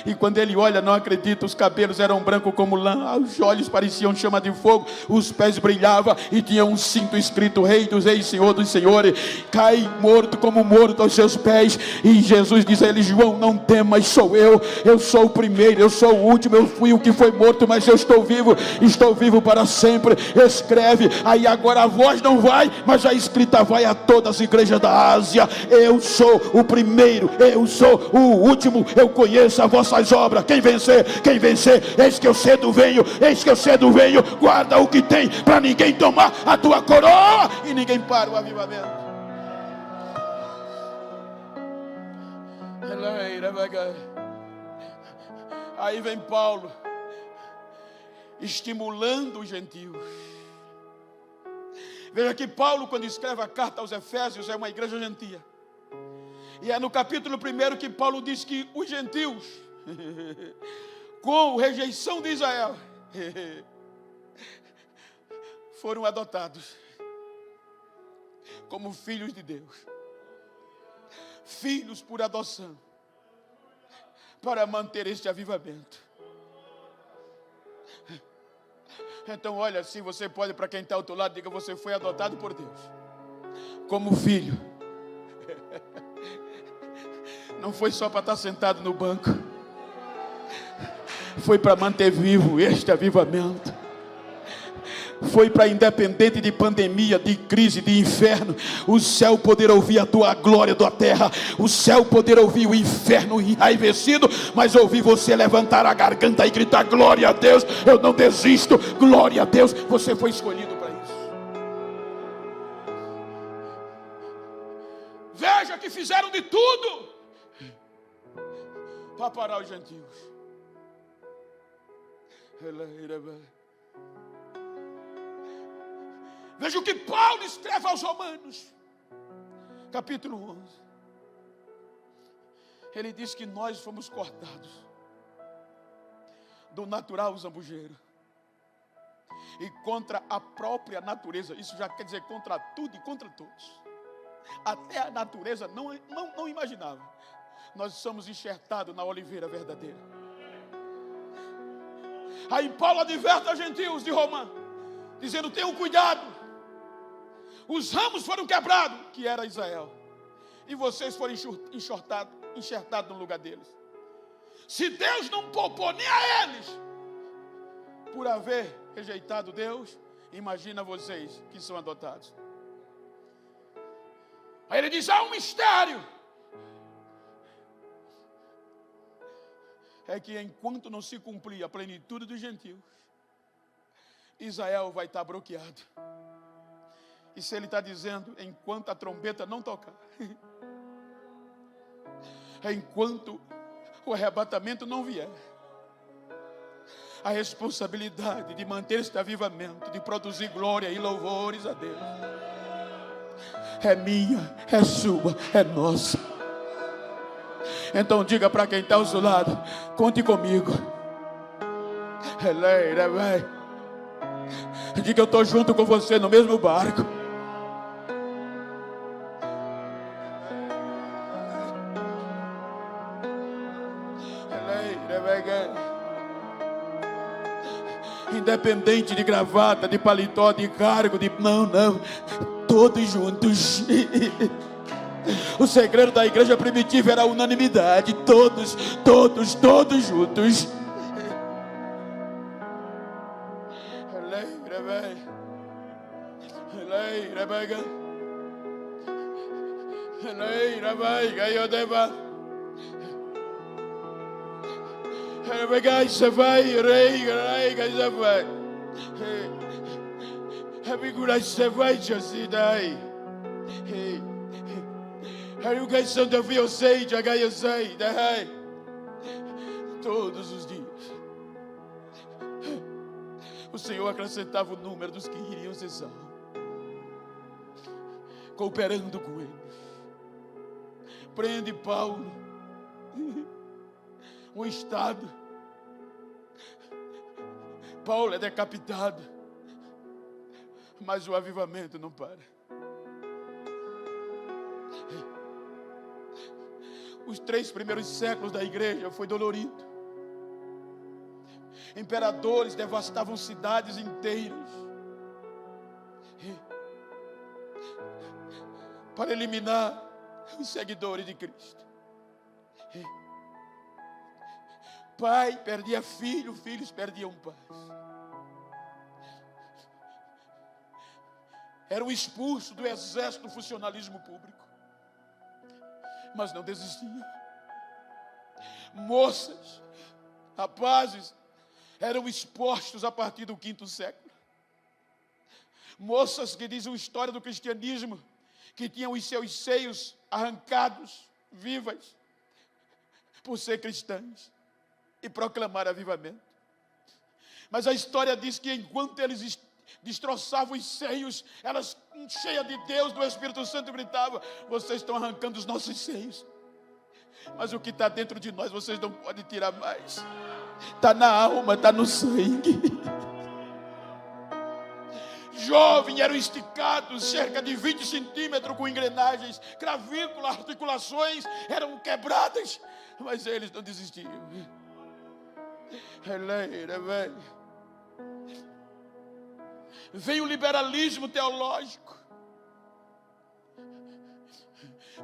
e quando ele olha, não acredita. Os cabelos eram brancos como lã, os olhos pareciam chama de fogo, os pés brilhavam e tinha um cinto escrito: Rei dos Reis, Senhor dos Senhores. Cai morto como morto aos seus pés. E Jesus diz a ele: João, não temas, sou eu sou o primeiro, eu sou o último, eu fui o que foi morto, mas eu estou vivo para sempre. Escreve. Aí agora a voz não vai, mas a escrita vai a todas as igrejas da Ásia. Eu sou o primeiro, eu sou o último, eu conheço as vossas obras. Quem vencer, eis que eu cedo venho, guarda o que tem, para ninguém tomar a tua coroa e ninguém para o avivamento. Aí vem Paulo, estimulando os gentios. Veja que Paulo, quando escreve a carta aos Efésios, é uma igreja gentia. E é no capítulo 1 que Paulo diz que os gentios, com rejeição de Israel, foram adotados como filhos de Deus. Filhos por adoção, para manter este avivamento. Então olha, se você pode, para quem está ao teu lado, diga: você foi adotado por Deus como filho. Não foi só para estar sentado no banco, foi para manter vivo este avivamento. Foi para, independente de pandemia, de crise, de inferno, o céu poder ouvir a tua glória da terra, o céu poder ouvir o inferno enraivecido, mas ouvir você levantar a garganta e gritar: glória a Deus, eu não desisto, glória a Deus. Você foi escolhido para isso. Veja que fizeram de tudo para parar os gentios. Veja o que Paulo escreve aos Romanos, capítulo 11. Ele diz que nós fomos cortados do natural zambujeiro, e contra a própria natureza. Isso já quer dizer contra tudo e contra todos. Até a natureza não imaginava. Nós somos enxertados na oliveira verdadeira. Aí Paulo adverte aos gentios de Roma, dizendo: tenham cuidado. Os ramos foram quebrados, que era Israel, e vocês foram enxertados no lugar deles. Se Deus não poupou nem a eles por haver rejeitado Deus, imagina vocês que são adotados. Aí ele diz: há um mistério. É que enquanto não se cumprir a plenitude dos gentios, Israel vai estar bloqueado. E se ele está dizendo, enquanto a trombeta não tocar, enquanto o arrebatamento não vier, a responsabilidade de manter este avivamento, de produzir glória e louvores a Deus, é minha, é sua, é nossa. Então diga para quem está ao seu lado: conte comigo. Diga: eu estou junto com você no mesmo barco. Independente de gravata, de paletó, de cargo, não, todos juntos. O segredo da igreja primitiva era a unanimidade, todos juntos. Todos os dias o Senhor acrescentava o número dos que iriam ser salvos, cooperando com eles. Prende Paulo, um estado. Paulo é decapitado, mas o avivamento não para. Os 3 primeiros séculos da igreja foi dolorido. Imperadores devastavam cidades inteiras para eliminar os seguidores de Cristo. Pai perdia filho, filhos perdiam pais. Eram expulsos do exército do funcionalismo público, mas não desistiam. Moças, rapazes, eram expostos a partir do 5º século. Moças que dizem a história do cristianismo, que tinham os seus seios arrancados, vivas, por ser cristãs e proclamar avivamento. Mas a história diz que enquanto eles destroçavam os seios, elas, cheias de Deus, do Espírito Santo, gritavam: vocês estão arrancando os nossos seios, mas o que está dentro de nós vocês não podem tirar mais. Está na alma, está no sangue. Jovens eram esticados cerca de 20 centímetros com engrenagens, clavícula, articulações eram quebradas, mas eles não desistiam. Vem o liberalismo teológico.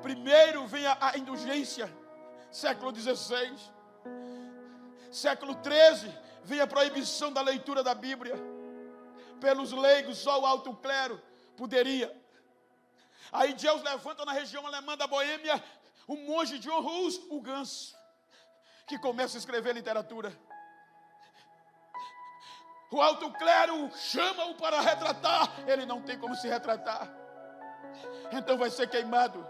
Primeiro vem a indulgência, século XVI. Século XIII vem a proibição da leitura da Bíblia. Pelos leigos, só o alto clero poderia. Aí Deus levanta na região alemã da Boêmia o monge John Hus, o Ganso, que começa a escrever literatura. O alto clero chama-o para retratar, ele não tem como se retratar. Então vai ser queimado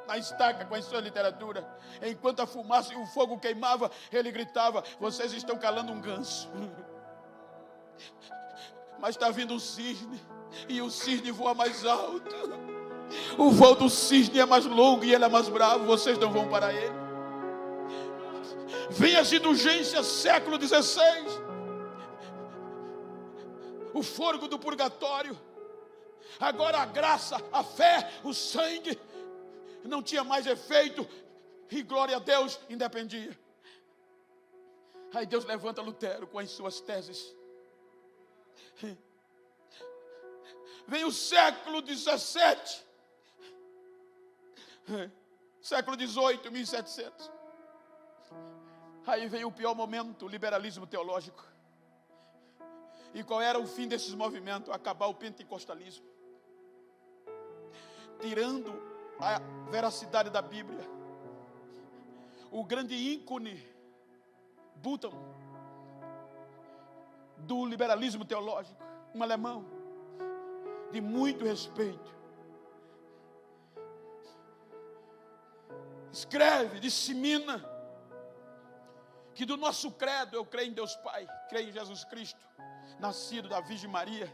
na estaca com a sua literatura. Enquanto a fumaça e o fogo queimava, ele gritava: vocês estão calando um ganso. Mas está vindo um cisne, e o cisne voa mais alto. O voo do cisne é mais longo e ele é mais bravo, vocês não vão para ele. Vem as indulgências, século XVI. O fogo do purgatório. Agora a graça, a fé, o sangue não tinha mais efeito, e glória a Deus, independia. Aí Deus levanta Lutero com as suas teses. Vem o século XVII, século XVIII, 1700. Aí vem o pior momento, o liberalismo teológico. E qual era o fim desses movimentos? Acabar o pentecostalismo, tirando a veracidade da Bíblia. O grande ícone Button do liberalismo teológico, um alemão de muito respeito, escreve, dissemina que do nosso credo: eu creio em Deus Pai, creio em Jesus Cristo, nascido da Virgem Maria,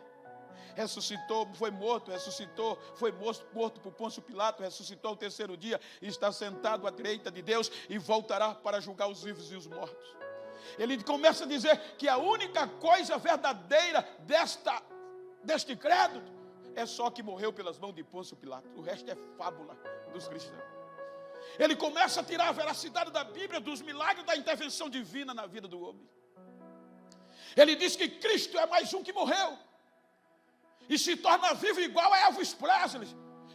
ressuscitou, foi morto, ressuscitou, foi morto por Pôncio Pilato, ressuscitou ao 3º dia, e está sentado à direita de Deus e voltará para julgar os vivos e os mortos. Ele começa a dizer que a única coisa verdadeira deste credo é só que morreu pelas mãos de Pôncio Pilato. O resto é fábula dos cristãos. Ele começa a tirar a veracidade da Bíblia, dos milagres da intervenção divina na vida do homem. Ele diz que Cristo é mais um que morreu e se torna vivo igual a Elvis Presley,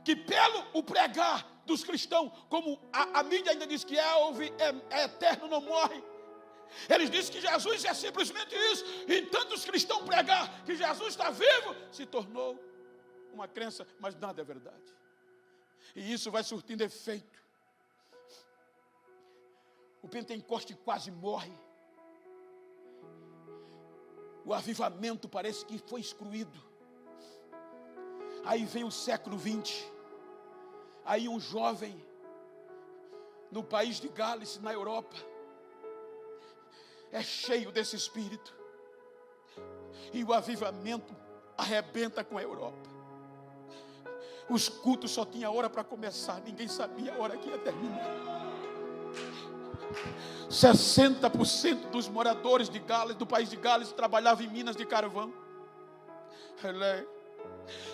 que pelo o pregar dos cristãos, como a mídia ainda diz que é eterno, não morre. Eles dizem que Jesus é simplesmente isso. E tantos cristãos pregar que Jesus está vivo, se tornou uma crença, mas nada é verdade. E isso vai surtindo efeito. O Pentecoste quase morre. O avivamento parece que foi excluído. Aí vem o século 20. Aí um jovem, no país de Gales, na Europa, é cheio desse espírito. E o avivamento arrebenta com a Europa. Os cultos só tinha hora para começar, ninguém sabia a hora que ia terminar. 60% dos moradores de Gales, do país de Gales, trabalhavam em minas de carvão.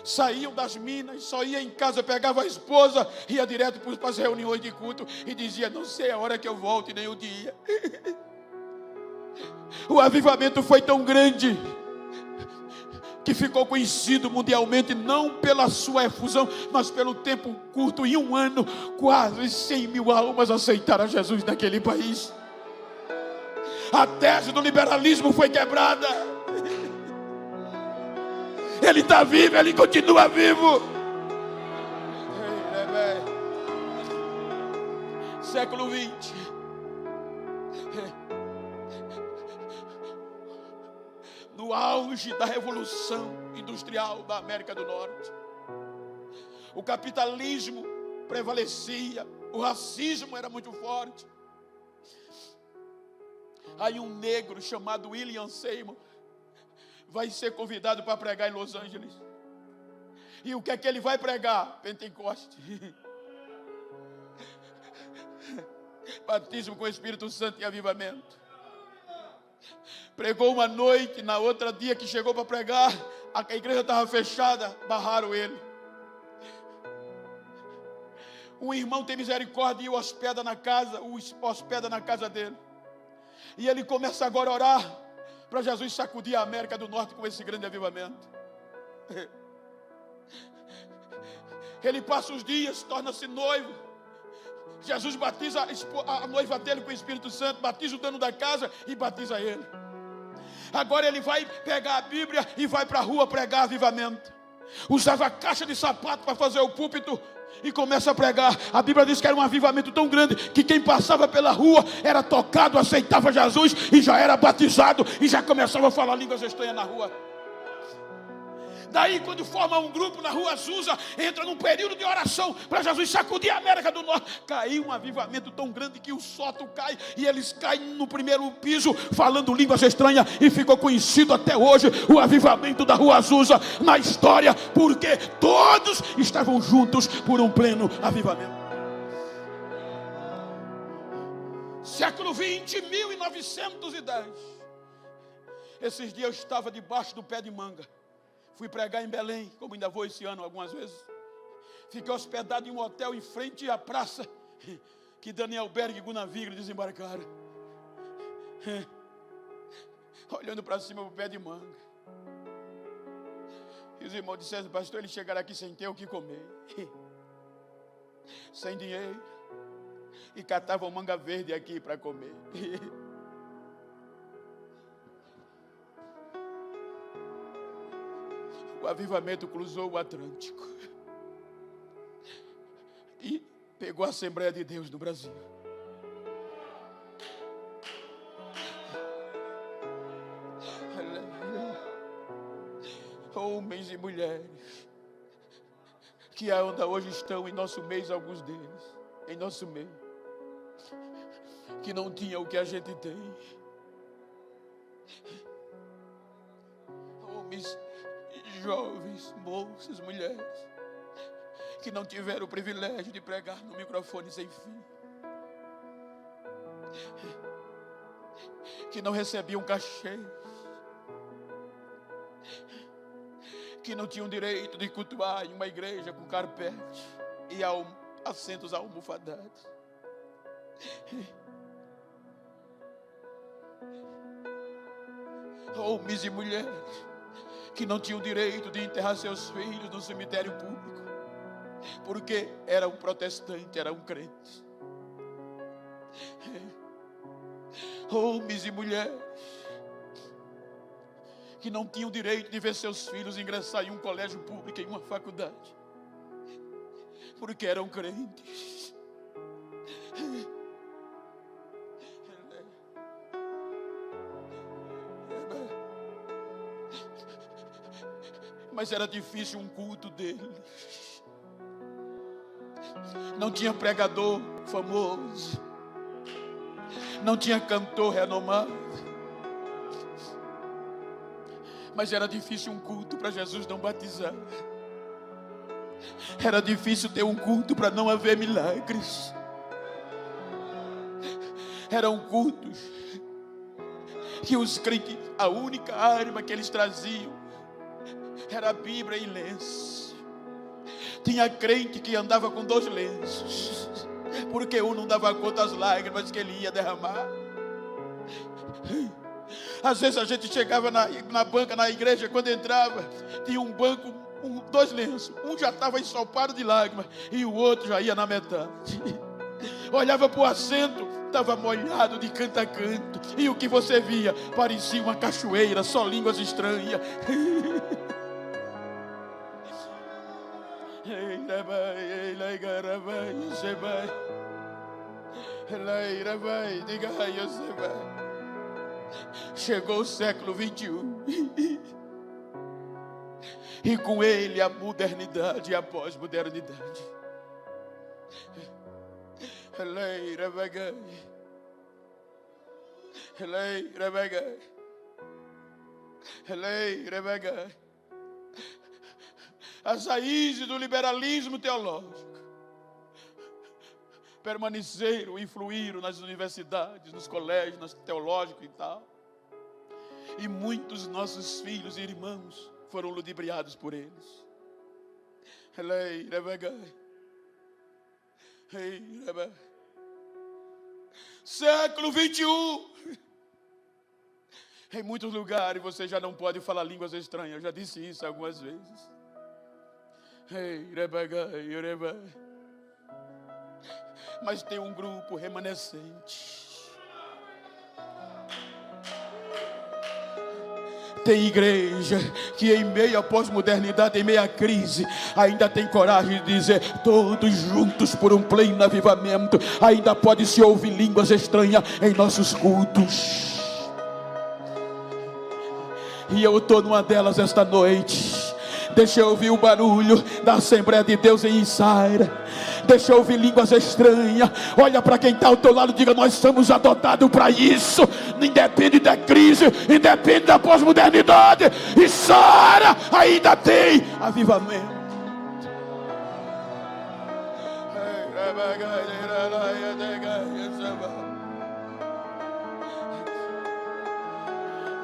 Saíam das minas, só ia em casa, pegava a esposa, ia direto para as reuniões de culto e dizia: não sei a hora que eu volto e nem o dia. O avivamento foi tão grande que ficou conhecido mundialmente, não pela sua efusão, mas pelo tempo curto. Em um ano, quase 100 mil almas aceitaram Jesus naquele país. A tese do liberalismo foi quebrada. Ele está vivo, ele continua vivo. Século 20. No auge da revolução industrial da América do Norte, o capitalismo prevalecia, o racismo era muito forte. Aí um negro chamado William Seymour vai ser convidado para pregar em Los Angeles. E o que é que ele vai pregar? Pentecoste. Batismo com o Espírito Santo e avivamento. Pregou uma noite, na outra dia que chegou para pregar, a igreja estava fechada, barraram ele. Um irmão tem misericórdia e o hospeda na casa dele. E ele começa agora a orar para Jesus sacudir a América do Norte com esse grande avivamento. Ele passa os dias, torna-se noivo. Jesus batiza a noiva dele com o Espírito Santo, batiza o dono da casa e batiza ele. Agora ele vai pegar a Bíblia e vai para a rua pregar avivamento. Usava caixa de sapato para fazer o púlpito e começa a pregar. A Bíblia diz que era um avivamento tão grande que quem passava pela rua era tocado, aceitava Jesus e já era batizado e já começava a falar línguas estranhas na rua. Daí, quando forma um grupo na rua Azusa, entra num período de oração para Jesus sacudir a América do Norte. Caiu um avivamento tão grande que o sótão cai e eles caem no primeiro piso falando línguas estranhas, e ficou conhecido até hoje o avivamento da rua Azusa na história, porque todos estavam juntos por um pleno avivamento. Século 20, 1910. Esses dias eu estava debaixo do pé de manga. Fui pregar em Belém, como ainda vou esse ano algumas vezes. Fiquei hospedado em um hotel em frente à praça que Daniel Berg e Gunnar Vigre desembarcaram. Olhando para cima para o pé de manga. E os irmãos disseram: pastor, ele chegará aqui sem ter o que comer, sem dinheiro, e catavam manga verde aqui para comer. O avivamento cruzou o Atlântico e pegou a Assembleia de Deus no Brasil. Homens e mulheres que ainda hoje estão em nosso meio, alguns deles, em nosso meio, que não tinham o que a gente tem. Homens, jovens, moças, mulheres, que não tiveram o privilégio de pregar no microfone sem fim, que não recebiam cachê, que não tinham direito de cultuar em uma igreja com carpete e assentos almofadados. Homens e mulheres que não tinham direito de enterrar seus filhos no cemitério público, porque era um protestante, era um crente. Homens e mulheres que não tinham direito de ver seus filhos ingressar em um colégio público, em uma faculdade, porque eram crentes. Mas era difícil um culto deles. Não tinha pregador famoso, não tinha cantor renomado, mas era difícil um culto para Jesus não batizar. Era difícil ter um culto para não haver milagres. Eram cultos que os crentes, a única arma que eles traziam era a Bíblia e lenço. Tinha crente que andava com 2 lenços, porque um não dava conta das lágrimas que ele ia derramar. Às vezes a gente chegava na banca, na igreja, quando entrava, tinha um banco, 2 lenços. Um já estava ensopado de lágrimas e o outro já ia na metade. Olhava para o assento, estava molhado de canto a canto. E o que você via? Parecia uma cachoeira, só línguas estranhas. Chegou o século 21 e com ele a modernidade e a pós-modernidade. As raízes do liberalismo teológico permaneceram, influíram nas universidades, nos colégios teológicos e tal. E muitos nossos filhos e irmãos foram ludibriados por eles. Século 21. Em muitos lugares você já não pode falar línguas estranhas. Eu já disse isso algumas vezes. Mas tem um grupo remanescente. Tem igreja que em meio à pós-modernidade, em meio à crise, ainda tem coragem de dizer, todos juntos por um pleno avivamento. Ainda pode se ouvir línguas estranhas em nossos cultos. E eu estou numa delas esta noite. Deixa eu ouvir o barulho da Assembleia de Deus em Issaira. Deixa eu ouvir línguas estranhas. Olha para quem está ao teu lado e diga, nós somos adotados para isso. Independe da crise, independe da pós-modernidade. Issaira ainda tem avivamento.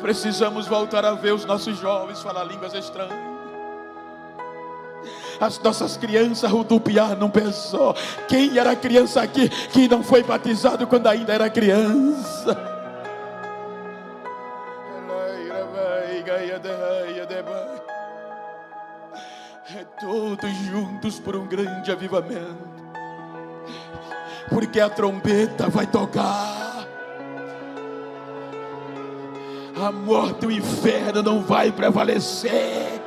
Precisamos voltar a ver os nossos jovens falar línguas estranhas. As nossas crianças rodopiar num pé só. Quem era criança aqui que não foi batizado quando ainda era criança? Todos juntos por um grande avivamento. Porque a trombeta vai tocar. A morte e o inferno não vai prevalecer.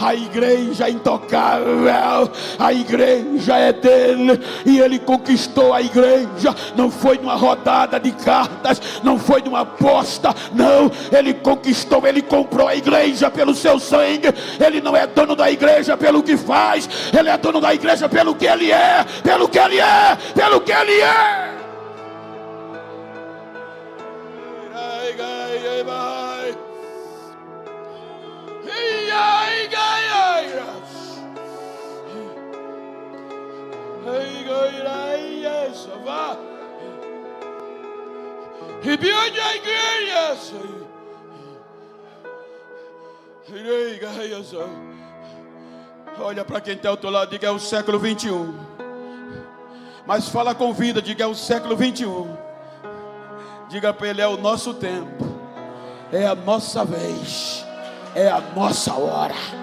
A igreja é intocável, a igreja é dele, e ele conquistou a igreja. Não foi numa rodada de cartas, não foi numa aposta, não. Ele conquistou, ele comprou a igreja pelo seu sangue. Ele não é dono da igreja pelo que faz, ele é dono da igreja pelo que ele é, pelo que ele é, pelo que ele é. Rebuild a igreja. Olha para quem está ao teu lado, diga, é o século 21. Mas fala com vida, diga, é o século 21. Diga para ele, é o nosso tempo, é a nossa vez, é a nossa hora.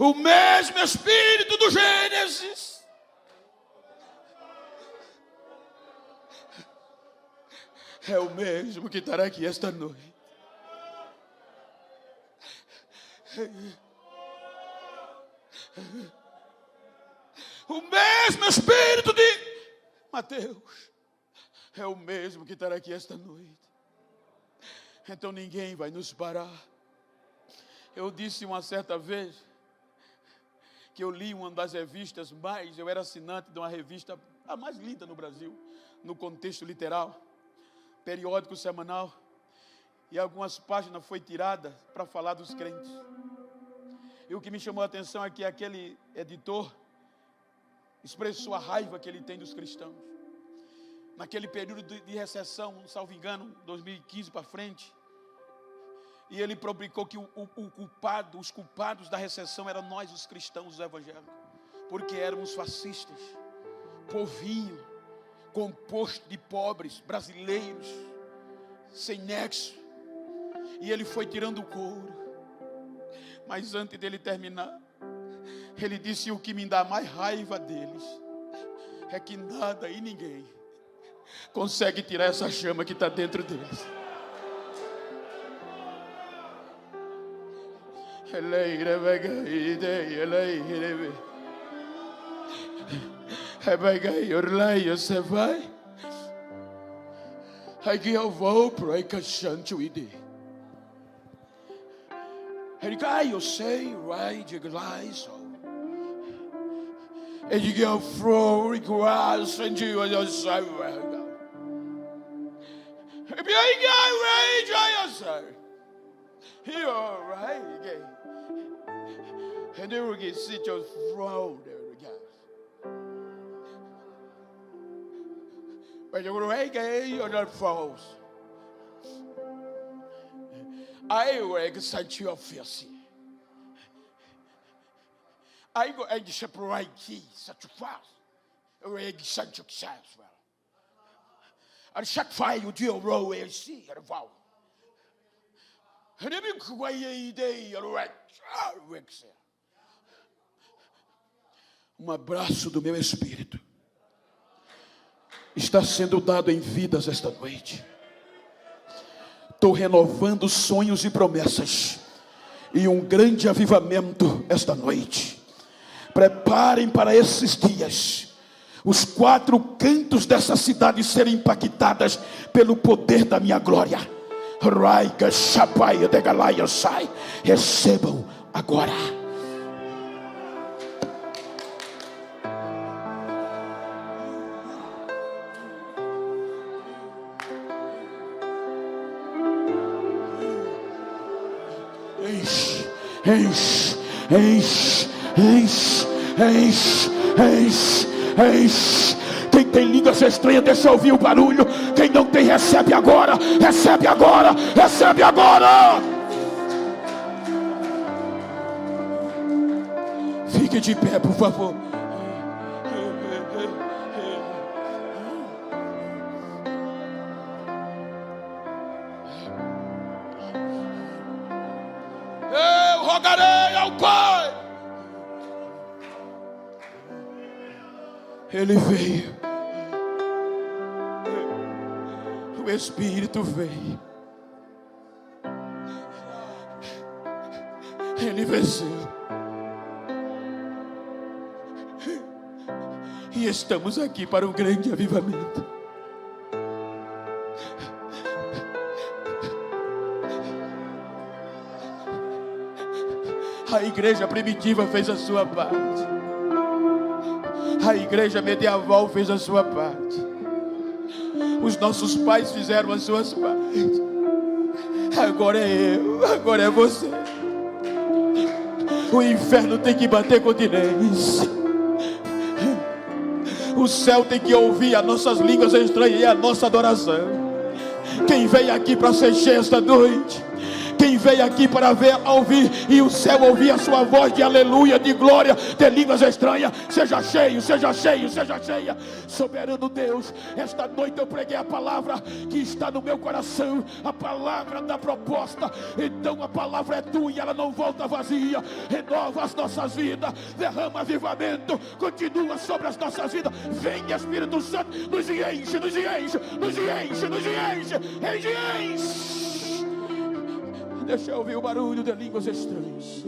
O mesmo Espírito do Gênesis é o mesmo que estará aqui esta noite. O mesmo Espírito de Mateus é o mesmo que estará aqui esta noite. Então ninguém vai nos parar. Eu disse uma certa vez que eu li uma das revistas eu era assinante de uma revista, a mais linda no Brasil, no contexto literal, periódico semanal, e algumas páginas foi tirada para falar dos crentes. E o que me chamou a atenção é que aquele editor expressou a raiva que ele tem dos cristãos. Naquele período de recessão, salvo engano, 2015 para frente, e ele publicou que os culpados da recessão eram nós, os cristãos evangélicos, porque éramos fascistas, povinho, composto de pobres, brasileiros, sem nexo. E ele foi tirando o couro. Mas antes dele terminar, ele disse: o que me dá mais raiva deles é que nada e ninguém consegue tirar essa chama que está dentro deles. Eu sei, right, de glass. E de flor, grass, and you are so well. You're right again. And they will get sit your throne there, guys. But you will again, you're not false. I will excite your face. I go and separate key such a fast. I will excite your chance well. And check fire you do row and see your vow. And every quiet day you're right. Abraço do meu espírito está sendo dado em vidas esta noite. Estou renovando sonhos e promessas e um grande avivamento esta noite. Preparem para esses dias os 4 cantos dessa cidade serem impactadas pelo poder da minha glória. Recebam agora. Enche, enche, enche, enche, enche, enche. Quem tem línguas estranhas, deixa eu ouvir o barulho. Quem não tem, recebe agora, recebe agora, recebe agora. Fique de pé, por favor. Eu rogarei ao Pai. Ele veio. O Espírito veio. Ele venceu. E estamos aqui para um grande avivamento. A igreja primitiva fez a sua parte. A igreja medieval fez a sua parte. Os nossos pais fizeram as suas partes. Agora é eu, agora é você. O inferno tem que bater continência. O céu tem que ouvir as nossas línguas estranhas e a nossa adoração. Quem veio aqui para ser cheio esta noite? quem veio aqui para ver, ouvir, e o céu ouvir a sua voz de aleluia, de glória, de línguas estranhas. Seja cheio, seja cheio, seja cheia. Soberano Deus, esta noite eu preguei a palavra que está no meu coração, a palavra da proposta. Então a palavra é tua e ela não volta vazia. Renova as nossas vidas, derrama avivamento, continua sobre as nossas vidas. Vem, Espírito Santo, nos enche, nos enche, nos enche, nos enche, enche. Deixa eu ouvir o barulho de línguas estranhas.